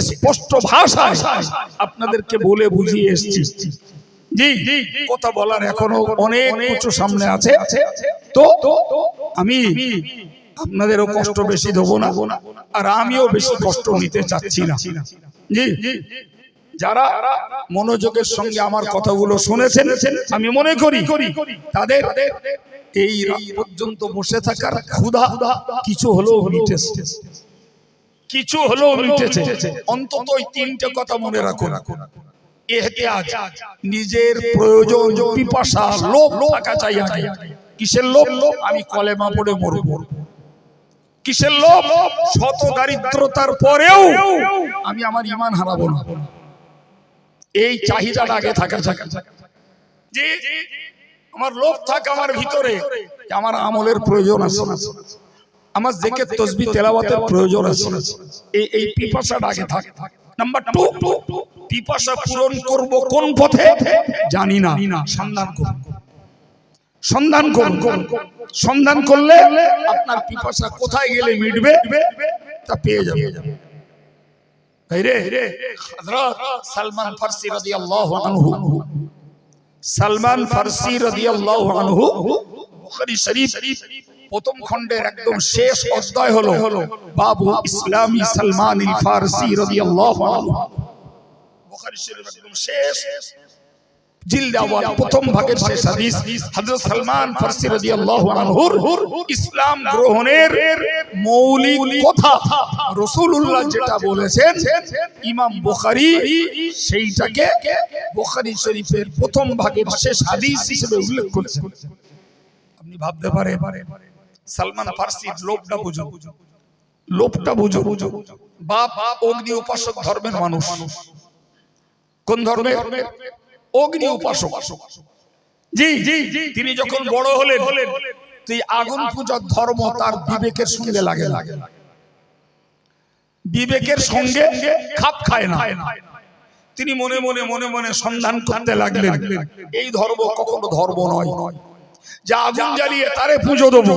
স্পষ্ট ভাষায় আপনাদেরকে বলে বুঝিয়ে এসেছি, জি কথা বলার এখনো অনেক কিছু সামনে আছে, তো আমি আপনাদেরও কষ্ট বেশি দেবো না, আর আমিও বেশি কষ্ট নিতে চাচ্ছি না। জি যারা মনোযোগের সঙ্গে আমার কথাগুলো শুনেছেন, আমি মনে করি তাদের এই রাত পর্যন্ত বসে থাকার ক্ষুধা কিছু হলেও মিটেছে, কিছু হলেও মিটেছে। অন্তত ওই তিনটে কথা মনে রাখুন, ইহতিয়াজ, নিজের প্রয়োজন, পিপাসা, লোভ থাকা চাই আগে। কিসের লোভ? আমি কলেমা পড়ে মরব। কিসের লোভ? শত দারিদ্রতার পরেও আমি আমার ঈমান হারাবো না, এই চাহিদাটা আগে থাকা চাই। যে আমার লোভ থাকে আমার ভিতরে, আমার আমলের প্রয়োজন আছে, আমার জিকির তাসবিহ তেলাওয়াতের প্রয়োজন আছে, এই পিপাসাটা আগে থাকে। নাম্বার 2, পিপাসা পূরণ করব কোন পথে জানি না, সন্ধান করুন। সন্ধান করলে আপনার পিপাসা কোথায় গেলে মিটবে তা পেয়ে যাবে। হযরত সালমান ফারসি রাদিয়াল্লাহু আনহু, সালমান ফারসি রাদিয়াল্লাহু আনহু বুখারী শরীফ প্রথম খণ্ডের একদম শেষ অধ্যায় হলো বাবু ইসলামী সালমান আল ফারসি রাদিয়াল্লাহু আনহু। বুখারী শরীফ একদম শেষ জিলদ আওয়াল প্রথম ভাগের শেষ হাদিস, হযরত সালমান ফারসি রাদিয়াল্লাহু আনহুর ইসলাম গ্রহণের মৌলিক কথা রাসূলুল্লাহ যেটা বলেছেন ইমাম বুখারী সেইটাকে বুখারী শরীফের প্রথম ভাগের শেষ হাদিস হিসেবে উল্লেখ করেছেন। আপনি ভাবতে পারেন সালমান ফারসির লোভটা বুঝো। বাপ অগ্নি উপাসক ধর্মের মানুষ। কোন ধর্মের? অগ্নি উপাসক। জি, তিনি যখন বড় হলেন এই আগুন পূজার ধর্ম তার বিবেকের সঙ্গে লাগে, বিবেকের সঙ্গে খাপ খায় না। তিনি মনে মনে সন্ধান করতে লাগলেন এই ধর্ম কখনো ধর্ম নয়, যা আগুন জ্বালিয়ে তারে পুজো দেবো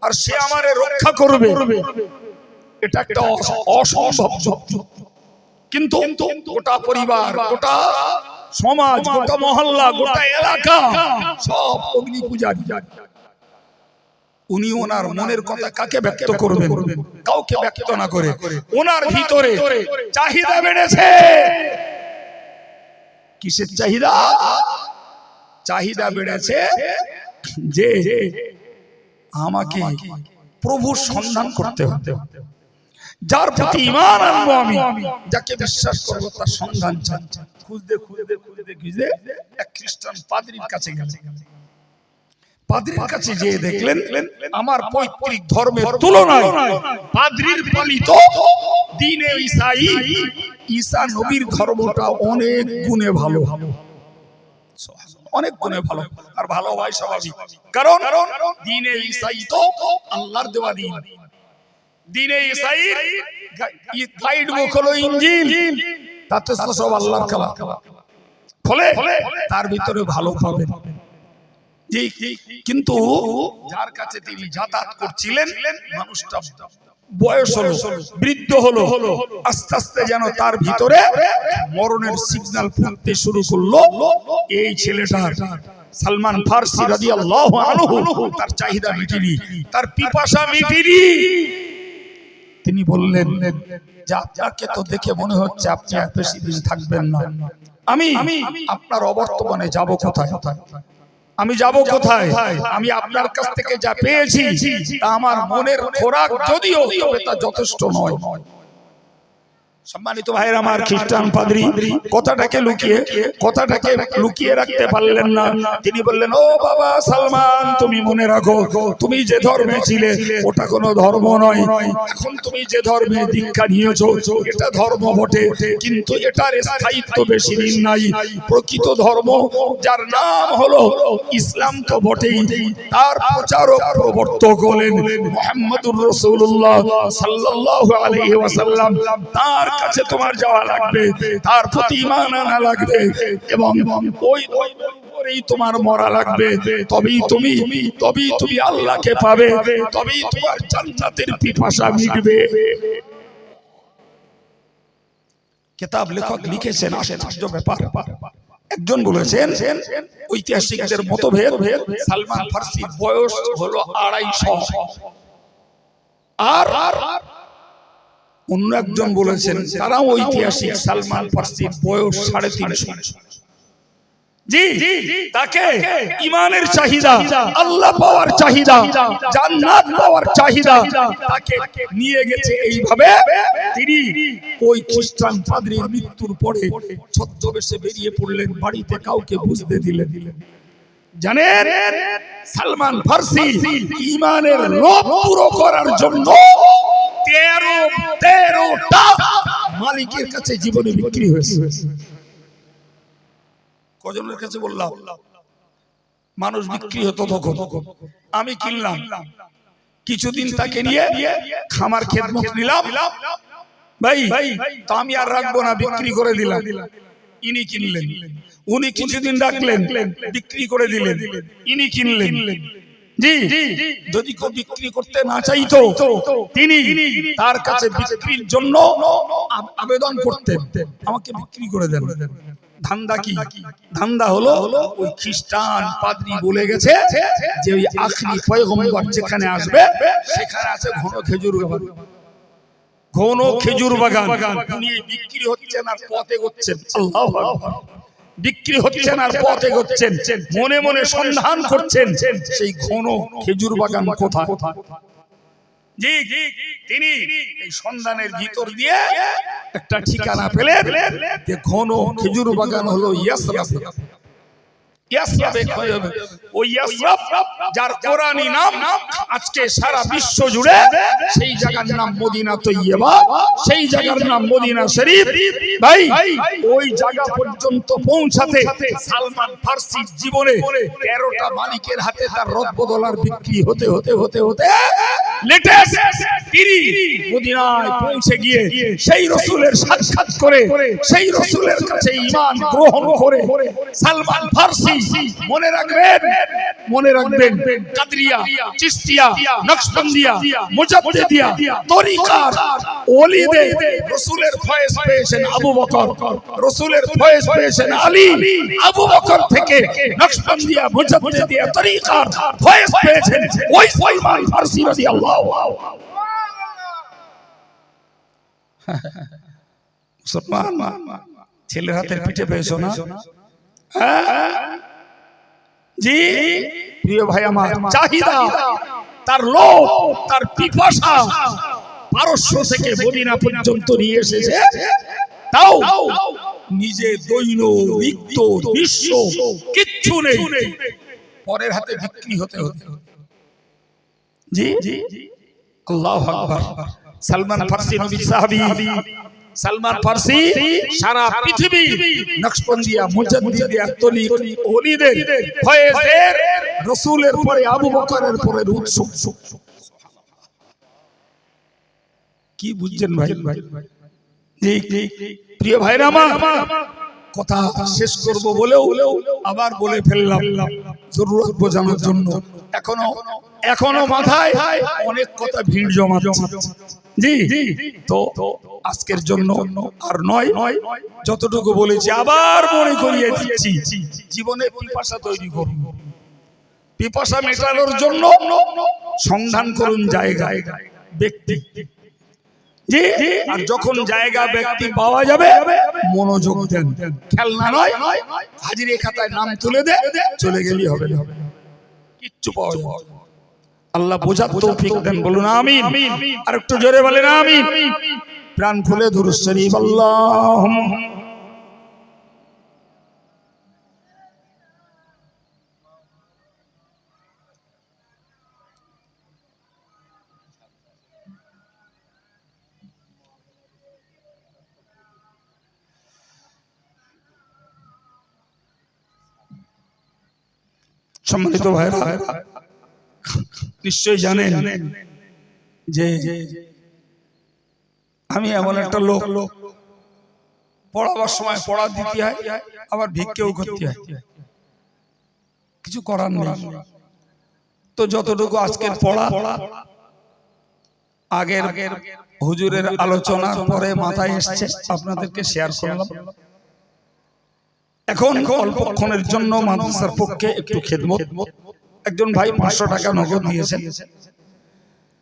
আর সে আমারে রক্ষা করবে, এটা একটা অসম্ভব। কিন্তু গোটা পরিবার, গোটা সমাজ, গোটা মহল্লা, গোটা এলাকা সব অগ্নি পূজারী। উনি ওনার মনের কথা কাকে ব্যক্ত করবেন? কাউকে ব্যক্ত না করে ওনার ভিতরে চাহিদা বেড়েছে। কিসের চাহিদা? চাহিদা বেড়েছে যে আমাকে প্রভুর সন্ধান করতে হবে, যার প্রতি ঈমান আনবো আমি, যাকে বিশ্বাস করব তার সন্ধান চাই। খুঁজতে এক খ্রিস্টান পাদ্রীর কাছে গেলেন। পাদ্রীর কাছে যেয়ে দেখলেন আমার পৈতৃক ধর্মের তুলনায় পাদ্রীর পালিত দ্বীনে ঈসা নবীর ধর্মটা অনেক গুণে ভালো, অনেক গুণে ভালো। আর ভালো হয় স্বাভাবিক, কারণ দ্বীনে ঈসাই তো আল্লাহর দেওয়া দ্বীন। দ্বীনে ঈসাই গাইড বুক হলো ইনজিল, তাতে তো সব আল্লাহর কালাম, ফলে তার ভিতরে ভালো পাবেন। কিন্তু যার কাছে তিনি যাতায়াত করছিলেন মানুষটা বয়স হলো, বৃদ্ধ হলো, আস্তে আস্তে যেন তার ভিতরে মরণের সিগন্যাল ফুটতে শুরু করলো। এই ছেলেটার সালমান ফারসি রাদিয়াল্লাহু আনহু তার চাহিদা মিটেনি, তার পিপাসা মিটেনি। তিনি বললেন যে আপনাকে তো দেখে মনে হচ্ছে আপনি আর বেশি দিন থাকবেন না, আমি আপনার অবর্তমানে যাব কোথায়? আমি যাব কোথায়? আমি আপনার কাছ থেকে যা পেয়েছি তা আমার মনের খোরাক যদিও, তবে তা যথেষ্ট নয়। সম্মানিত ভাইরা আমার, খ্রিস্টান পাদ্রী কথাটাকে লুকিয়ে রাখতে পারলেন না। তিনি বললেন, ও বাবা সালমান, তুমি মনে রাখো তুমি যে ধর্মে ছিলে ওটা কোনো ধর্ম নয়। এখন তুমি যে ধর্মে দীক্ষা নিয়েছো এটা ধর্ম বটে, কিন্তু এটার স্থায়িত্ব বেশি দিন নাই। প্রকৃত ধর্ম যার নাম হলো ইসলাম তো বটেই, তার প্রচারক প্রবর্তক হলেন মুহাম্মদুর রাসূলুল্লাহ সাল্লাল্লাহু আলাইহি ওয়াসাল্লাম। তার কাছে তোমার যাওয়া লাগবে, তার প্রতি ঈমান আনা লাগবে এবং ওই উপরেই তোমার মরা লাগবে। তবেই তুমি আল্লাহকে পাবে, তবেই তোমার জান্নাতের পিপাসা মিটবে। কিতাব লেখক লিখেছেন আশ্চর্য ব্যাপার। একজন বলেছেন ঐতিহাসিকদের মতভেদ, সালমান ফারসির বয়স হলো 250, আর অন্য একজন বলেছেন, তারাও ঐতিহাসিক, সালমান ফারসির বয়স 350। জি, তাকে ঈমানের চাহিদা, আল্লাহ পাওয়ার চাহিদা, জান্নাত পাওয়ার চাহিদা তাকে নিয়ে গেছে এইভাবে। তিনি ওই খ্রিস্টান পাদ্রীর মৃত্যুর পরে ছদ্মবেশে বেরিয়ে পড়লেন, বাড়িতে কাউকে বুঝতে দিলেন। জানেন, সালমান ফারসি ঈমানের লোভ পুরো করার জন্য 13টা মালিকের কাছে জীবনে বিক্রি হয়েছে। কজনের কাছে বললাম? মানুষ বিক্রি হতো তখন, আমি কিনলাম, কিছুদিন তাকে নিয়ে খামার খেদমত নিলাম, ভাই তো আমি আর রাখবো না, বিক্রি করে দিলাম। ইনি কিনলেন, উনি কিছুদিন রাখলেন, বিক্রি করে দিলেন, ইনি কিনলেন। জি, যদি কেউ বিক্রি করতে না চাইতো তিনি তার কাছে বিক্রির জন্য আবেদন করতেন, আমাকে বিক্রি করে দেন। ধান্দা কি? ধান্দা হলো ওই খ্রিস্টান পাদ্রী বলে গেছে যে ওই আখরি পয়গম্বর যেখানে আসবে সেখানে আছে ঘন খেজুর বাগান, ঘন খেজুর বাগান। উনি বিক্রি হচ্ছেন আর পথে এগোচ্ছেন, আল্লাহু আকবার, বিক্রি হচ্ছেন আর পথে এগোচ্ছেন, মনে মনে সন্ধান করছেন সেই ঘন খেজুর বাগান কোথায়। জি, তিনি এই সন্ধানের ভিতর দিয়ে একটা ঠিকানা পেলেন যে ঘন খেজুর বাগান হলো ইয়াসরাব। যার কোরআনী নাম আজকে সারা বিশ্ব জুড়ে, সেই জায়গার নাম মদিনা তৈয়বা, সেই জায়গার নাম মদিনা শরীফ। ভাই ওই জায়গা পর্যন্ত পৌঁছাতে সালমান ফার্সির জীবনে 13টা মালিকের হাতে তার রত্নডলার বিক্রি হতে হতে হতে হতে লেটেস্ট তিনি মদিনায় পৌঁছে গিয়ে সেই রাসূলের সাক্ষাৎ করে, সেই রাসূলের কাছে ঈমান গ্রহণ করে সালমান ফার্সি, মনে রাখবেন, মনে রাখবেন, কাদরিয়া, চিশতিয়া, নকশবন্দিয়া, মুজাদ্দিদিয়া তরিকার ওলিদের রাসূলের ফয়েজ পেয়েছেন আবু বকর, রাসূলের ফয়েজ পেয়েছেন আলী, আবু বকর থেকে নকশবন্দিয়া, মুজাদ্দিদিয়া তরিকার ফয়েজ পেয়েছেন ওই সালমান ফার্সি রাদিয়াল্লাহু আনহু। মুসলমান ছেলের হাতের পিঠে পেয়েছো না? জি প্রিয় ভাই আমার, চাহিদা, তার লোভ, তার পিপাসা পারস্য থেকে মদিনা পর্যন্ত নিয়ে এসেছে, তাও নিজে দৈন রিক্ত নিঃস্ব কিচ্ছু নেই, পরের হাতে বিক্রি হতে হতে। জি আল্লাহু আকবার। সালমান ফার্সি নবীর সাহাবী, সালমান ফার্সি সারা পৃথিবী নকশবন্দিয়া, মুজাদ্দিদিয়া তরিক ওলিদের ফয়েজের রাসূলের পরে আবু বকরের পরে উৎস। কি বুঝছেন ভাই? জি প্রিয় ভাইরা আমার, কথা শেষ করব বলেও আবার বলে ফেললাম জরুরত বোঝানোর জন্য। এখনো মাথায় অনেক কথা ভিড় জমাচ্ছে। জি তো আজকের জন্য আর নয়, যতটুকু বলেছি আবার মনে করিয়ে দিচ্ছি, জীবনে পিপাসা তৈরি করুন, পিপাসা মেটানোর জন্য সন্ধান করুন জায়গায় ব্যক্তি। জি আর যখন জায়গা ব্যক্তি পাওয়া যাবে মনোযোগ দেন, খেলনা নয়, হাজিরে খাতায় নাম তুলে দে চলে গেলেই হবে না, কিচ্ছু পাওয়া যাবে। আল্লাহ বোঝার তৌফিক দেন, বলুন আমিন। আর একটু জোরে বলেন আমিন। প্রাণ খুলে দুরূদ শরীফ আল্লাহুম্মা। সম্মানিত ভাইরা, নিশ্চয়ই জানেন যে আমি এমন একটা লোক, পড়াবার সময় পড়া দিতে হয়, আবার ভিক্ষেও করতে হয়, কিছু করার নেই। তো যতটুকু আজকের পড়া আগের হুজুরের আলোচনার পরে মাথায় এসছে আপনাদেরকে শেয়ার করলাম। এখন অল্পক্ষণের জন্য মাদ্রাসার পক্ষে একটু খেদমত। একজন ভাই 500 টাকা নগদ দিয়েছেন।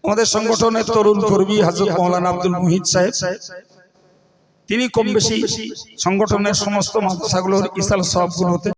আমাদের সংগঠনের তরুণ কর্মী হযরত মাওলানা আব্দুল মুহিত সাহেব, তিনি কম বেশি সংগঠনের সমস্ত মাদ্রাসাগুলোর ইসাল সওয়াবগুলোতে